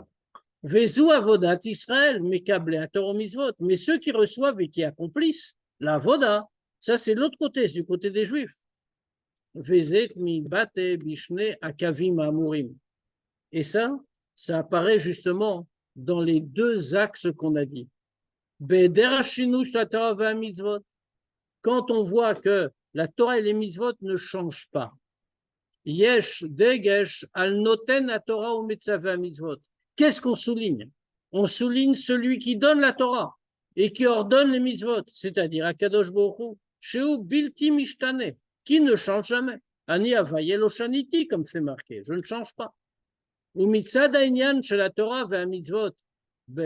Vezou avodat Israël, mekablé à Torah mitzvot. Mais ceux qui reçoivent et qui accomplissent la avoda, ça c'est l'autre côté, c'est du côté des Juifs. Vezet mi bate bishne akavim amurim. Et ça apparaît justement dans les deux axes qu'on a dit. Quand on voit que la Torah et les mitzvot ne changent pas, yesh degesh al noten la Torah ou mitzvah mitzvot. Qu'est-ce qu'on souligne? On souligne celui qui donne la Torah et qui ordonne les mitzvot, c'est-à-dire Akadosh Baruch Hu, sheu bilti mishtane, qui ne change jamais. Ani avayel oshaniti, comme c'est marqué, je ne change pas. Ou mitzad ha'inyan shel la Torah ve'ha mitzvot,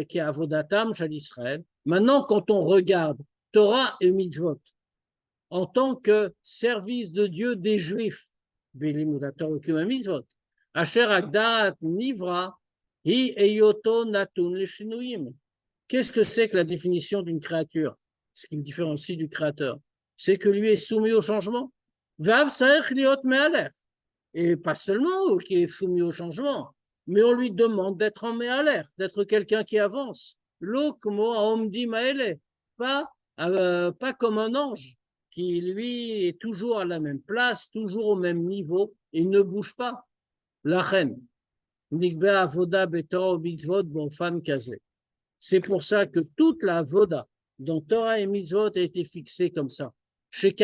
qui avodatam shel Israël. Maintenant, quand on regarde Torah et mitzvot en tant que service de Dieu des Juifs, Asher agdarat nivra hi eyoto natun leshinuyim. Qu'est-ce que c'est que la définition d'une créature? Ce qui le différencie du créateur, c'est que lui est soumis au changement. Vav tzarech liot me'aler. Et pas seulement qu'il est soumis au changement, mais on lui demande d'être en me'aler, d'être quelqu'un qui avance. Lo como aomdi ma'ele, pas comme un ange qui lui est toujours à la même place, toujours au même niveau, et ne bouge pas. La reine. C'est pour ça que toute la voda dont Torah et mitzvot a été fixée comme ça. Que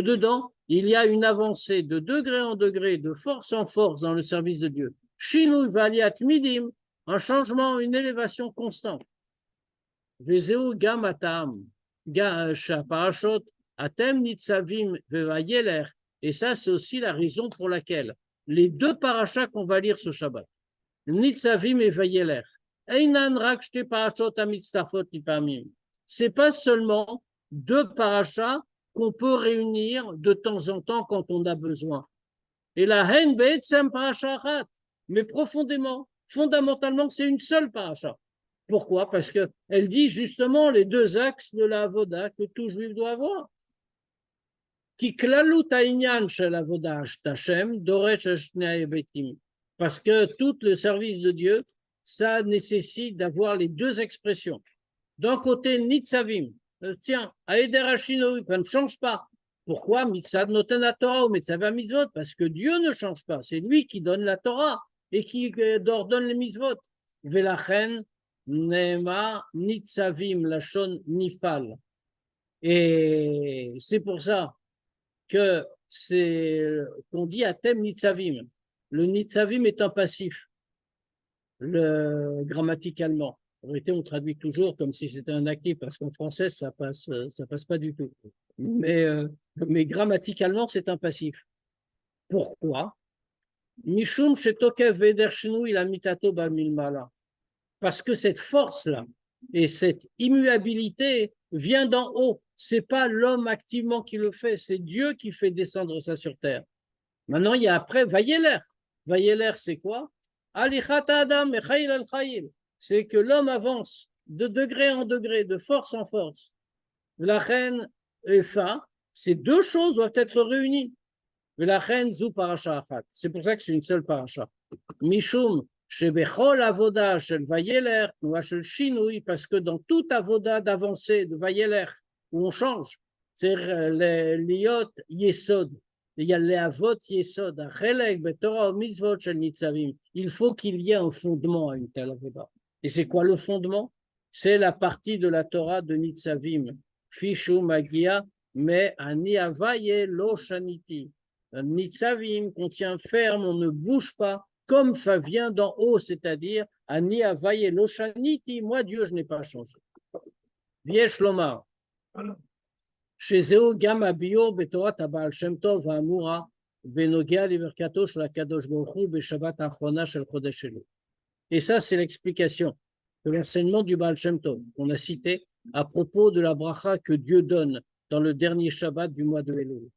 dedans, il y a une avancée de degré en degré, de force en force dans le service de Dieu. Shinui valiat midim, un changement, une élévation constante. Vezeu gam atam, parashot atem nitzavim vevayeler. Et ça, c'est aussi la raison pour laquelle les deux parachas qu'on va lire ce Shabbat, nitzavim et vayeler, einan rak shte parashot amitztafot nipamim. C'est pas seulement deux parachas qu'on peut réunir de temps en temps quand on a besoin. Et la hen be'etzem parashat, mais profondément, fondamentalement, c'est une seule paracha. Pourquoi? Parce qu'elle dit justement les deux axes de la avoda que tout juif doit avoir. Parce que tout le service de Dieu, ça nécessite d'avoir les deux expressions. D'un côté, nitzavim, tiens, aederashino, ça ne change pas. Pourquoi? Mitzad noten la Torah ou mitzvah mitzvot, parce que Dieu ne change pas. C'est lui qui donne la Torah et qui ordonne les mitzvot. Velachen nema nitzavim lashon nifal. Et c'est pour ça que c'est qu'on dit atem nitzavim. Le nitzavim est un passif, grammaticalement. En réalité, on traduit toujours comme si c'était un actif, parce qu'en français, ça passe pas du tout. Mais grammaticalement, c'est un passif. Pourquoi? Mishum shetokev veder shinu il amitato ba milmala. Parce que cette force-là et cette immuabilité vient d'en haut. C'est pas l'homme activement qui le fait, c'est Dieu qui fait descendre ça sur terre. Maintenant, il y a après Vayeler. Vayeler, c'est quoi? Alichat Adam et Chayil al Chayil. C'est que l'homme avance de degré en degré, de force en force. La reine et Fa, ces deux choses doivent être réunies. La reine Zou Paracha Achat. C'est pour ça que c'est une seule paracha. Mishum Shebechol Avoda Shel Vayeler ou Shel Shinui, parce que dans toute avoda d'avancée de Vayeler, où on change, c'est l'Iot Yesod. Il y a les Avot Yesod, Achelek, Betorah, Mitzvot Shel Nitzavim. Il faut qu'il y ait un fondement à une telle avoda. Et c'est quoi le fondement? C'est la partie de la Torah de Nitzavim. Fishu Magia, mais Ani Avaye Lo Shaniti. Nitzavim contient ferme, on ne bouge pas, comme ça vient d'en haut, c'est-à-dire Ani Avaye Lo Shaniti. Moi, Dieu, je n'ai pas changé. Viesh Lomar. שזהו גם הביור בתורת הבעל שם טוב האמורה בנוגע לברכתו של הקדוש ברוך הוא בשבת האחרונה של חודש אלול. Et ça, c'est l'explication de l'enseignement du Baal Shem Tov qu'on a cité à propos de la bracha que Dieu donne dans le dernier Shabbat du mois de Elul.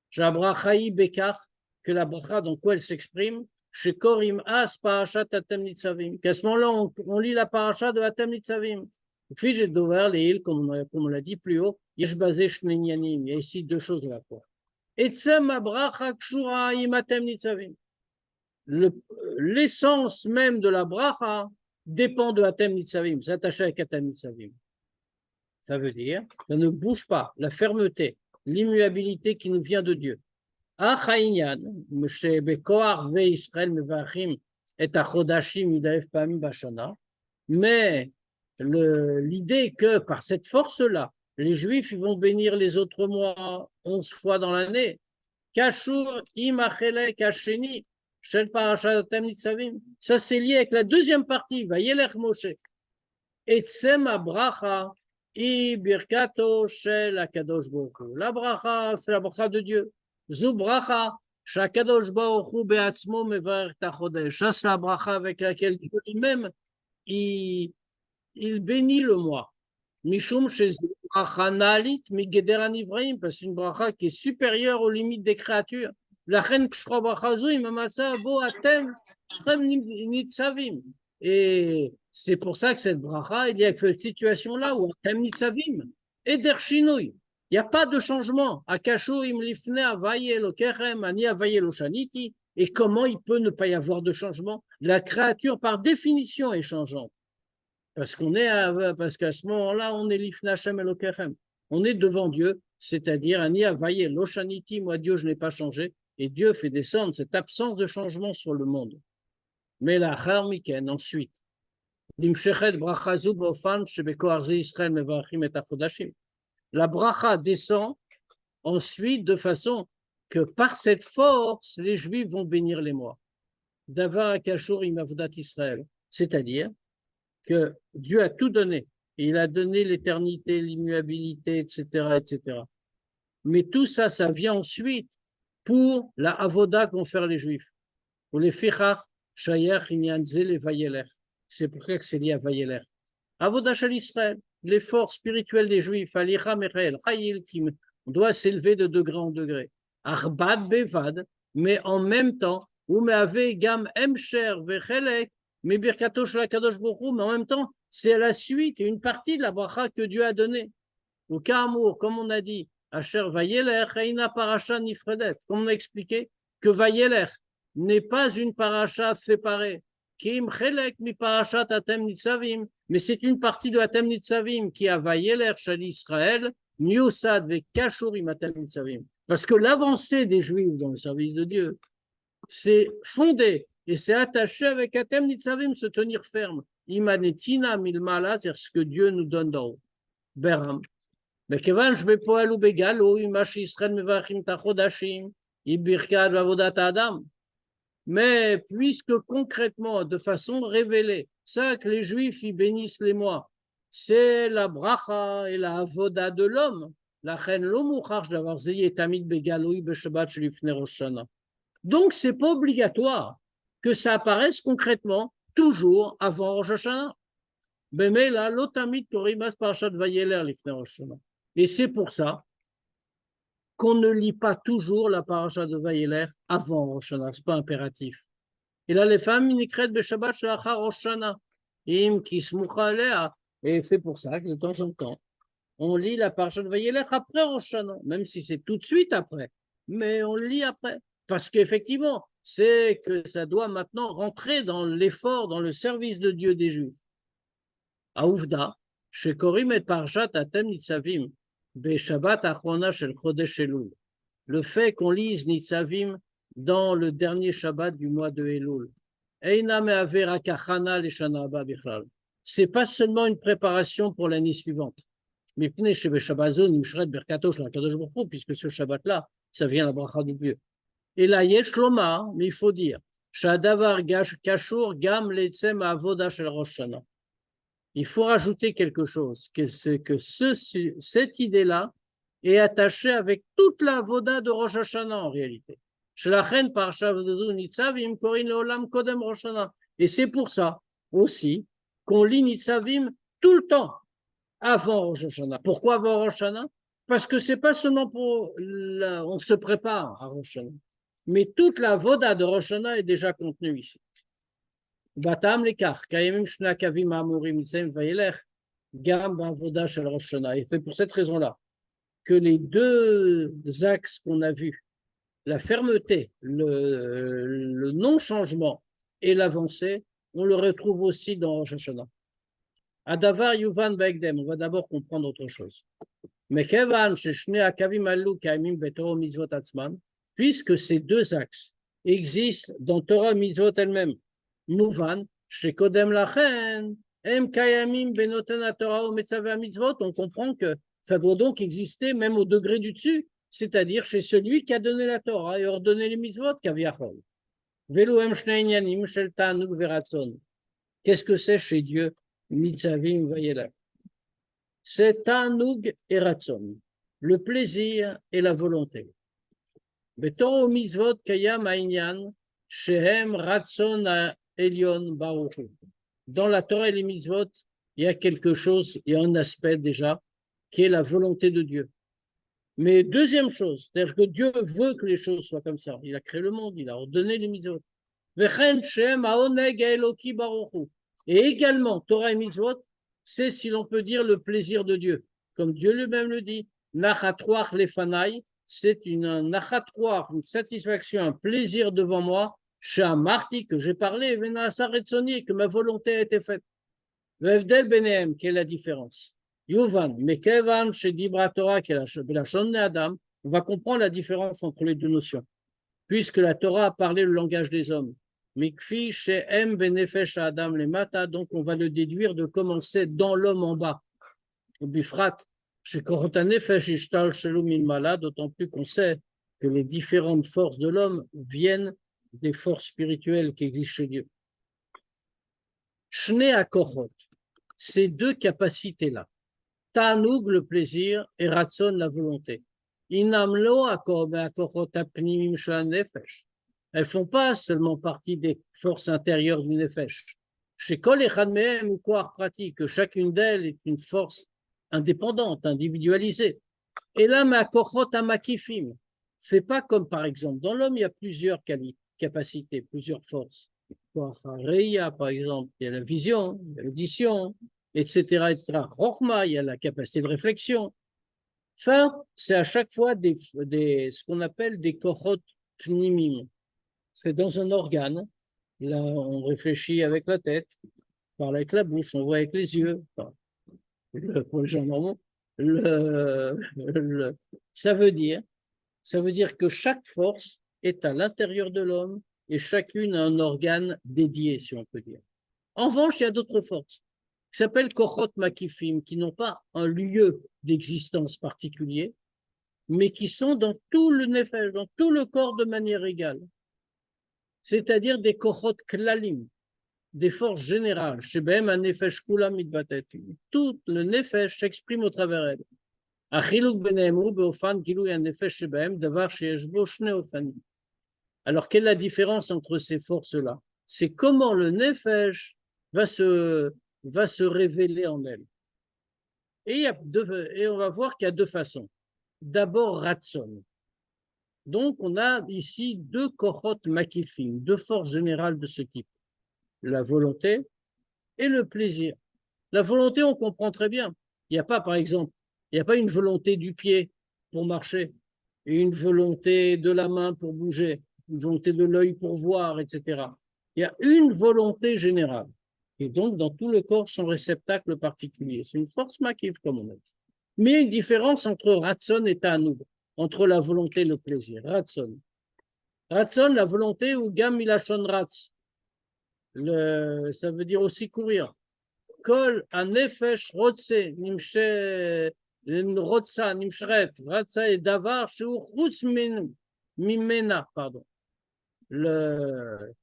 Jabrachaï Bekar, que la bracha dans quoi elle s'exprime, chez Korim As Parashat Atem Nitzavim, qu'à ce moment-là, on lit la paracha de Atem Nitzavim. Puis j'ai d'ouvert les îles, comme on l'a dit plus haut, il y a ici deux choses à la fois. Etzem abracha kshura imatem nitzavim. L'essence même de la bracha dépend de Atem Nitzavim, s'attacher avec Atem Nitzavim. Ça veut dire, ça ne bouge pas, la fermeté, l'immuabilité qui nous vient de Dieu. Achaïnyan, shebekoar ve Israël mevachim et achodashim yudaef pamim bashana. Mais l'idée est que par cette force-là, les Juifs ils vont bénir les autres mois 11 fois dans l'année. Kashur imachelek hasheni. Ça, c'est lié avec la deuxième partie. Vayelech Moshe. Etzem abracha i birkato shel akadosh baruch hu. La bracha, c'est la bracha de Dieu. Zu bracha, shakadosh baruch hu be'atzmo mevarech tachodesh. Ça, c'est la bracha avec laquelle Dieu lui-même, il bénit le mois. Mishum shez bracha nalit migeder anivraim, parce que c'est une bracha qui est supérieure aux limites des créatures. Et c'est pour ça que cette bracha, il y a cette situation-là où Atem Nitzavim, Eder Shinui, il n'y a pas de changement. Akashuim lifne avaye lo kerem, ani avaye lo shaniti. Et comment il peut ne pas y avoir de changement? La créature, par définition, est changeante. Parce qu'à ce moment-là, on est lifne Hashem et lo kerem. On est devant Dieu, c'est-à-dire ani avaye lo shaniti, moi Dieu, je n'ai pas changé. Et Dieu fait descendre cette absence de changement sur le monde. Mais la Harmiken, ensuite, la bracha descend ensuite de façon que par cette force, les Juifs vont bénir les mois. Davar Akashur imavdat Israël. C'est-à-dire que Dieu a tout donné. Il a donné l'éternité, l'immuabilité, etc., etc. Mais tout ça, ça vient ensuite pour la avoda qu'ont fait les Juifs. Pour les fichach, shayach, inyanze, les vayeler. C'est pour ça que c'est lié à vayeler. Avoda shel Israël, l'effort spirituel des Juifs, alicha mechel, chayiltim, on doit s'élever de degré en degré. Arbad bevad, mais en même temps, ou meave gam emsher vechelek, mais birkato shel kadosh baruch mais en même temps, c'est la suite, une partie de la bracha que Dieu a donnée. Ou Kamour, comme on a dit, Asher Vayeler, Reina Paracha Nifredet, comme on a expliqué, que Vayeler n'est pas une paracha séparée. Kim Chelek mi Parachat Atem Nitzavim, mais c'est une partie de Atem Nitzavim qui a Vayeler Shal Israël, Miosad ve Kashurim Atem Nitzavim. Parce que l'avancée des Juifs dans le service de Dieu, c'est fondé et c'est attaché avec Atem Nitzavim, se tenir ferme. Imanetina milmala, c'est ce que Dieu nous donne d'en haut. Beram. Mais puisque concrètement, de façon révélée, ça que les Juifs ils bénissent les mois, c'est la bracha et la avoda de l'homme. Donc, c'est pas obligatoire que ça apparaisse concrètement toujours avant Rosh Hashanah. Et c'est pour ça qu'on ne lit pas toujours la paracha de Vayeler avant Rosh Hashanah, ce n'est pas impératif. Et là, les femmes, ils crètent Beshabbat Shalachar Rosh Hashanah, Im Kismucha Alea. Et c'est pour ça que de temps en temps, on lit la paracha de Vayeler après Rosh Hashanah, même si c'est tout de suite après, mais on le lit après. Parce qu'effectivement, c'est que ça doit maintenant rentrer dans l'effort, dans le service de Dieu des Juifs. Aouvda, shekorim et parashat Atem Nitzavim, Shabbat Achrona shel Chodesh Elul. Le fait qu'on lise Nitzavim dans le dernier Shabbat du mois de Elul. Eina me'aver akachana l'eshana haba bichlal. C'est pas seulement une préparation pour l'année suivante. Mais puisque ce Shabbat-là, ça vient la bracha de Dieu. Et là, yesh lomar, mais il faut dire, shadavar kashur gam letzem avoda shel Rosh Hashanah. Il faut rajouter quelque chose, que cette idée-là est attachée avec toute la voda de Rosh Hashanah en réalité. Et c'est pour ça aussi qu'on lit Nitzavim tout le temps avant Rosh Hashanah. Pourquoi avant Rosh Hashanah? Parce que c'est pas seulement on se prépare à Rosh Hashanah, mais toute la voda de Rosh Hashanah est déjà contenue ici. Batam lekach, kayemim shna kavim amurim nitzem vayelech, gam ba'avoda shel Rosh Hashanah. Et c'est pour cette raison-là que les deux axes qu'on a vus, la fermeté, le non-changement et l'avancée, on le retrouve aussi dans Rosh Hashanah. Adavar Yuvan Baekdem, on va d'abord comprendre autre chose. Mais puisque ces deux axes existent dans Torah Mitzvot elle-même, Mouvan, Shekodem Lachen, Em Kayamim Benoten Torah ou Metzavé Mitzvot, on comprend que ça doit donc exister même au degré du dessus, c'est-à-dire chez celui qui a donné la Torah et ordonné les Mitzvot, Kaviachol. Velo Em Shneinyanim Shel Ta'anug Veratzon. Qu'est-ce que c'est chez Dieu? Mitzavim Vayelach. C'est Ta'anug et Ratzon, le plaisir et la volonté. Betor mitzvot kayam ha'inyan shehem ratzon elyon baruch hu. Dans la Torah et les mitzvot, il y a quelque chose, il y a un aspect déjà, qui est la volonté de Dieu. Mais deuxième chose, c'est-à-dire que Dieu veut que les choses soient comme ça. Il a créé le monde, il a ordonné les mitzvot. Vechen shehem ha'oneg ha'eloki baruch hu. Et également, Torah et mitzvot, c'est, si l'on peut dire, le plaisir de Dieu. Comme Dieu lui-même le dit, Nachatroach lefanai, c'est une nachatroach, une satisfaction, un plaisir devant moi, chez un marty que j'ai parlé, et que ma volonté a été faite. Vevdel benehem, quelle est la différence? Yuvan, mekevan, chez Dibra Torah, qui est la Shonne Adam, on va comprendre la différence entre les deux notions. Puisque la Torah a parlé le langage des hommes. Mikfi chez M benefesh Adam les mata, donc on va le déduire de commencer dans l'homme en bas. Bifrat, chez Korotanefesh ishtal shelum ilmala, d'autant plus qu'on sait que les différentes forces de l'homme viennent des forces spirituelles qui existent chez Dieu. Shne akochot, ces deux capacités-là, Ta'anoug le plaisir et Ratson la volonté. Inamlo akochot apnimim shanefesh. Elles ne font pas seulement partie des forces intérieures du Nefesh. Chez Kol Echad Mehem ou Koar pratique, que chacune d'elles est une force indépendante, individualisée. Et là, ma Kochot Amakifim, c'est pas comme par exemple, dans l'homme, il y a plusieurs capacités, plusieurs forces. Reya, par exemple, il y a la vision, il y a l'audition, etc., etc. Rochma, il y a la capacité de réflexion. Enfin, c'est à chaque fois ce qu'on appelle des Kochot Pnimim. C'est dans un organe. Là, on réfléchit avec la tête, on parle avec la bouche, on voit avec les yeux. Enfin, pour les gens normaux, ça veut dire que chaque force est à l'intérieur de l'homme et chacune a un organe dédié, si on peut dire. En revanche, il y a d'autres forces qui s'appellent Kochot Makifim, qui n'ont pas un lieu d'existence particulier, mais qui sont dans tout le nefesh, dans tout le corps de manière égale. C'est-à-dire des kochot klalim, des forces générales. Shebem un nefesh kula mitbatet. Tout le nefesh s'exprime au travers d'elle. Achiluk beneemru beofan kilou un nefesh shebem davar sheyesh bo shne ofanim. Alors, quelle est la différence entre ces forces-là? C'est comment le nefesh va se révéler en elle. Et on va voir qu'il y a deux façons. D'abord, Ratson. Donc, on a ici deux kochot makifim, deux forces générales de ce type. La volonté et le plaisir. La volonté, on comprend très bien. Il n'y a pas, par exemple, il n'y a pas une volonté du pied pour marcher, et une volonté de la main pour bouger, une volonté de l'œil pour voir, etc. Il y a une volonté générale. Et donc, dans tout le corps, son réceptacle particulier. C'est une force makif, comme on a dit. Mais il y a une différence entre Ratson et Ta'anoug, entre la volonté et le plaisir. Ratson. Ratson, la volonté, ou Gam Milachon Ratz. Ça veut dire aussi courir. Kol Anefesh Rotse, Nimshe, Rotsa, Nimshret, Ratsa et Davar, Shur Chutz Mimena, pardon. Le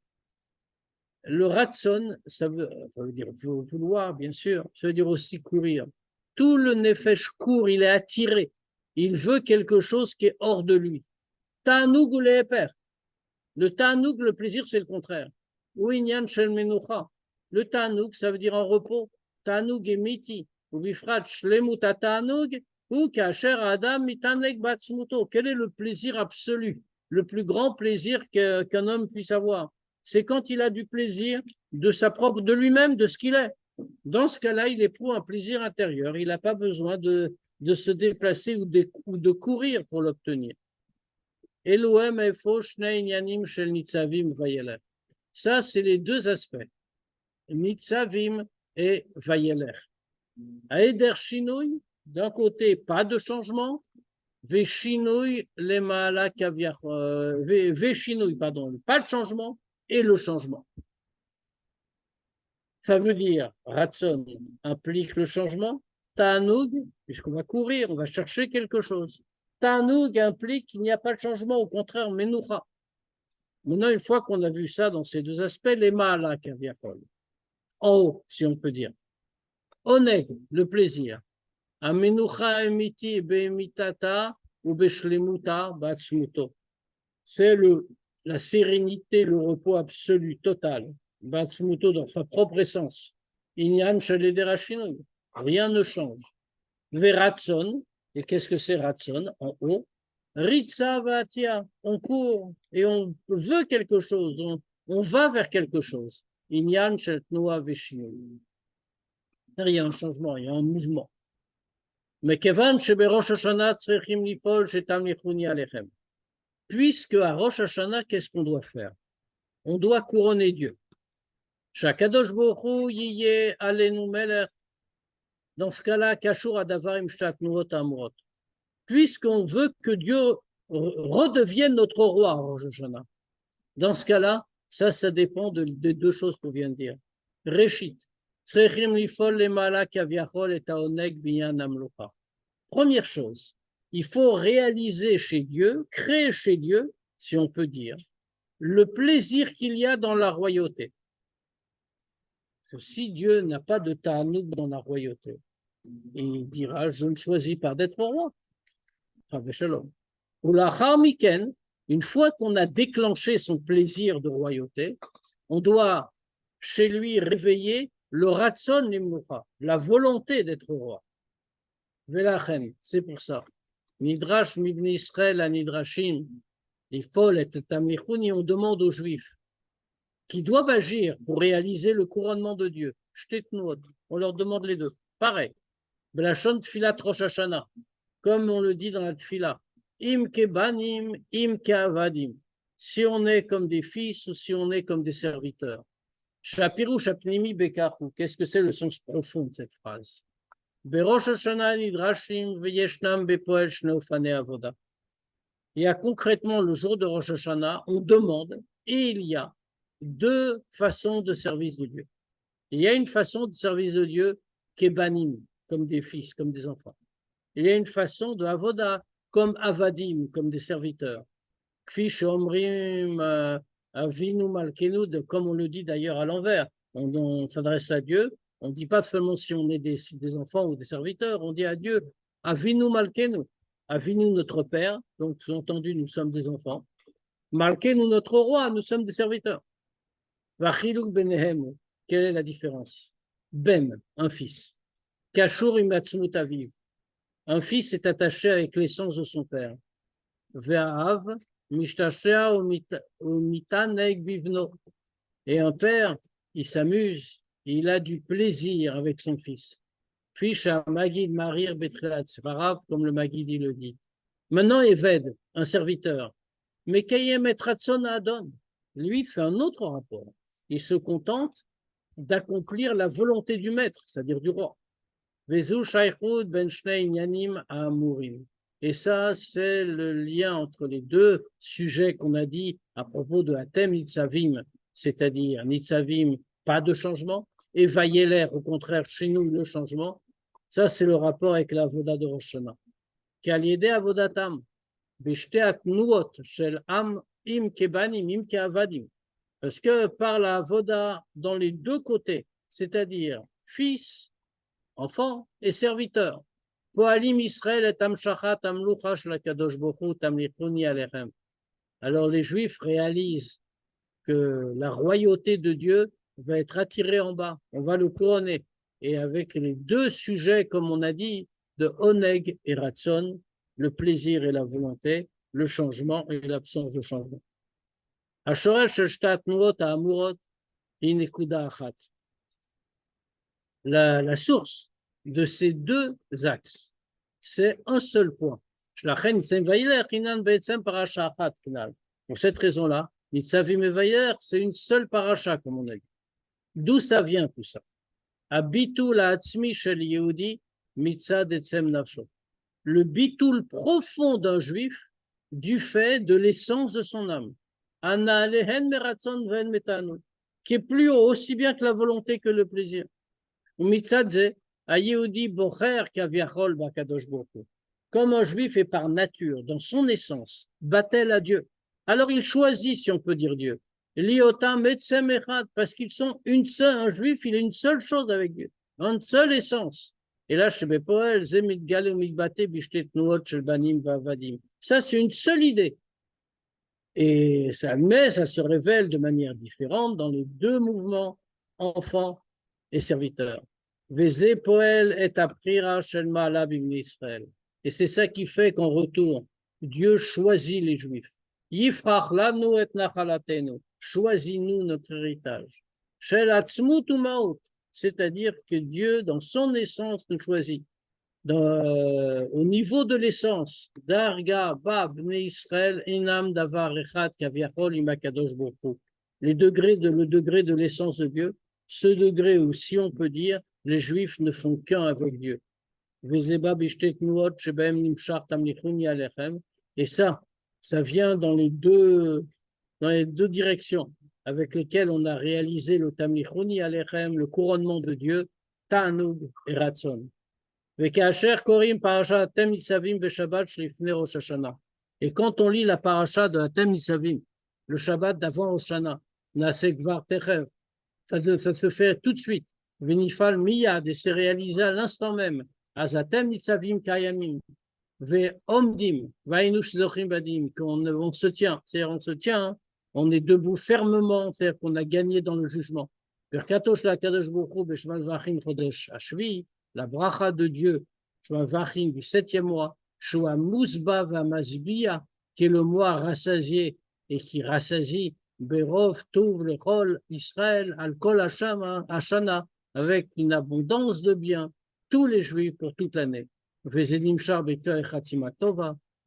Ratson, ça veut dire vouloir, bien sûr, ça veut dire aussi courir. Tout le Nefesh court, il est attiré. Il veut quelque chose qui est hors de lui. Ta'anoug ou le'eper. Le ta'anoug, le plaisir, c'est le contraire. Ou inyan shel menucha. Le ta'anoug, ça veut dire en repos. Ta'anoug et miti. Ou bifrat shlemut ta'anoug. Ou kasher adam mitaneg batzmuto. Quel est le plaisir absolu? Le plus grand plaisir qu'un homme puisse avoir. C'est quand il a du plaisir de lui-même, de ce qu'il est. Dans ce cas-là, il éprouve un plaisir intérieur. Il n'a pas besoin de de se déplacer ou de courir pour l'obtenir. Elohim efo shnei inyanim shel nitzavim vayeler. Ça, c'est les deux aspects, nitzavim et vayeler. Aeder shinui, d'un côté, pas de changement, veshinui lemala kaviach, veshinui, pardon, pas de changement et le changement. Ça veut dire, Ratson implique le changement, Ta'anoug, puisqu'on va courir, on va chercher quelque chose. Ta'anoug implique qu'il n'y a pas de changement, au contraire, Menoucha. Maintenant, une fois qu'on a vu ça dans ces deux aspects, les Ma'ala Kaviachol, en haut, si on peut dire. Oneg, le plaisir. Amenucha emiti beemitata ou beshlemuta batsmuto. C'est la sérénité, le repos absolu, total. Batsmuto dans sa propre essence. Inyan shalederashinoy. Rien ne change. Veratson, et qu'est-ce que c'est Ratson en haut? Ritsa vatia, on court et on veut quelque chose, on va vers quelque chose. Inyan shetnoa veshinoy. Il y a un changement, il y a un mouvement. Mais kevan sheberosh Hashanah tzrechim lipol shetam lichuni alechem. Puisque à Rosh Hashanah, qu'est-ce qu'on doit faire? On doit couronner Dieu. Shakadosh Bohu yiye alenu melech. Dans ce cas-là, kashur adavarim shtatnuot amurot. Puisqu'on veut que Dieu redevienne notre roi à Rosh Hashanah. Dans ce cas-là, ça dépend de deux choses qu'on vient de dire. Réchit. Première chose, il faut réaliser chez Dieu, créer chez Dieu, si on peut dire, le plaisir qu'il y a dans la royauté. Parce que si Dieu n'a pas de ta'anouk dans la royauté, il dira, je ne choisis pas d'être roi. Ou la charmiken, une fois qu'on a déclenché son plaisir de royauté, on doit chez lui réveiller le ratson limnucha, la volonté d'être roi. Velachen, c'est pour ça. Nidrash mibni Israël à Nidrashim, il faut être tamichouni, on demande aux Juifs qui doivent agir pour réaliser le couronnement de Dieu. On leur demande les deux. Pareil. Belachon tfilat Rosh Hashanah, comme on le dit dans la tfila. Im kebanim, im keavadim. Si on est comme des fils ou si on est comme des serviteurs. Shapiru shapnimi bekachu. Qu'est-ce que c'est le sens profond de cette phrase? Berosh Hashanah nidrashim veyeshnam bepoel shneofane avoda. Il y a concrètement le jour de Rosh Hashanah, on demande et il y a deux façons de service de Dieu. Il y a une façon de service de Dieu kebanim, comme des fils, comme des enfants. Il y a une façon de avoda, comme avadim, comme des serviteurs. Kfish omrim avinu malkenu, comme on le dit d'ailleurs à l'envers. On s'adresse à Dieu. On ne dit pas seulement si on est des enfants ou des serviteurs. On dit à Dieu avinu malkenu, avinu notre père. Donc sous-entendu, nous sommes des enfants. Malkenu notre roi, nous sommes des serviteurs. Vachiluk benehem, quelle est la différence? Ben, un fils. Kashur imatsmut aviv. Un fils est attaché avec l'essence de son père. Ve'ahav mishtashea umitaneg bivno. Et un père, il s'amuse, il a du plaisir avec son fils. Fisha magid marir betrelat svarav, comme le Magid il le dit. Maintenant, Eved, un serviteur. Mais Kayem et Ratson Adon, lui fait un autre rapport. Il se contente d'accomplir la volonté du maître, c'est-à-dire du roi. Et ça, c'est le lien entre les deux sujets qu'on a dit à propos de Hatem Nitzavim, c'est-à-dire Nitzavim, pas de changement, et Vayeler, au contraire, chez nous, le changement. Ça, c'est le rapport avec la Avoda de Rosh Hashanah. Kaliede Avodatam, Bishte Nuot, Shel Am, Im Kebanim, Im Keavadim. Parce que par la Avoda, dans les deux côtés, c'est-à-dire fils, enfants et serviteurs. Alors les Juifs réalisent que la royauté de Dieu va être attirée en bas, on va le couronner. Et avec les deux sujets, comme on a dit, de Oneg et Ratson, le plaisir et la volonté, le changement et l'absence de changement. La source de ces deux axes, c'est un seul point. Pour cette raison-là, Nitzavim et Vayer, c'est une seule paracha, comme on a dit. D'où ça vient tout ça? Abitul ha'atzmi shel Yehudi mitzad etzem nafsho. Le bitoul profond d'un juif du fait de l'essence de son âme. Ana alehen meratzon ven metanu, qui est plus haut, aussi bien que la volonté que le plaisir. Mitzad ze, a Yehudi bocher kaviachol bakadosh baruch hu. Comme un juif est par nature, dans son essence, battel à Dieu. Alors il choisit, si on peut dire Dieu. Liotam etzem echad, parce qu'ils sont une seule, un juif, il est une seule chose avec Dieu, une seule essence. Et là, chez Bepoel, ça, c'est une seule idée. Et ça, mais ça se révèle de manière différente dans les deux mouvements, enfants et serviteurs. Vezé Poel est aprira shel ma'alav ibn Israël. Et c'est ça qui fait qu'en retour, Dieu choisit les Juifs. Yifrach lanu et nachalatenu. Choisis-nous notre héritage. Shel atzmut u'maut. C'est-à-dire que Dieu, dans son essence, nous choisit. Au niveau de l'essence, Darga, Bab, Ne Israël, Enam, Davar, Echad, Kaviachol, Imakadosh, Borkou. Le degré de l'essence de Dieu, ce degré où, si on peut dire, les Juifs ne font qu'un avec Dieu. Et ça vient dans les deux directions avec lesquelles on a réalisé le Tamlichuni Alechem, le couronnement de Dieu, Ta'anug et Ratzon. Et quand on lit la paracha de Atem Nisavim, le Shabbat d'avant Hoshana, Nasekvar Techev, ça se fait tout de suite. Venifal Miyad, et c'est réalisé à l'instant même. Azatem Nisavim Kayamim, Ve Omdim, Vainush Zochim Badim, qu'on se tient, c'est-à-dire on se tient, hein, on est debout fermement, c'est-à-dire qu'on a gagné dans le jugement. Berkatosh la Kadosh Bokhu, Beshmal Vachim Chodesh Ashvi, la bracha de Dieu, Shua Vachim du 7e mois, Shua Musba Vamazbia, qui est le mois rassasié et qui rassasie Berov Touv Lechol Israël Al-Kol Hashana, avec une abondance de biens, tous les Juifs pour toute l'année.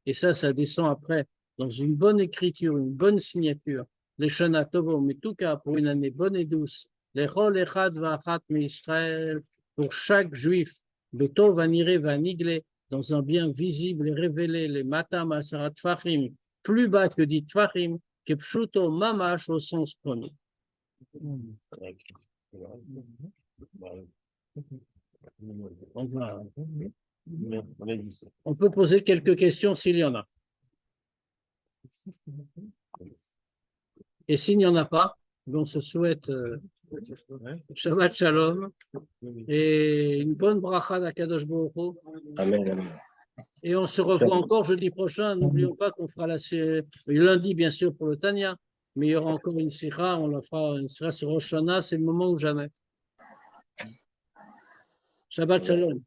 Et ça descend après dans une bonne écriture, une bonne signature. Les Shana Tovo, mais tout cas pour une année bonne et douce. Lechol Echad Vachat Israël, pour chaque juif, de Tov Aniré Vanigle, dans un bien visible et révélé, les Matam Asarat Tfachim, plus bas que dit Tfachim, que Pshuto Mamash au sens premier. On peut poser quelques questions s'il y en a. Et s'il n'y en a pas, on se souhaite Shabbat Shalom et une bonne bracha d'Akadosh Baruch Hu. Amen. Et on se revoit encore jeudi prochain. N'oublions pas qu'on fera lundi, bien sûr, pour le Tanya, mais il y aura encore une sikha. On la fera une sikha sur Rosh Hashanah. C'est le moment ou jamais. Shabbat Shalom.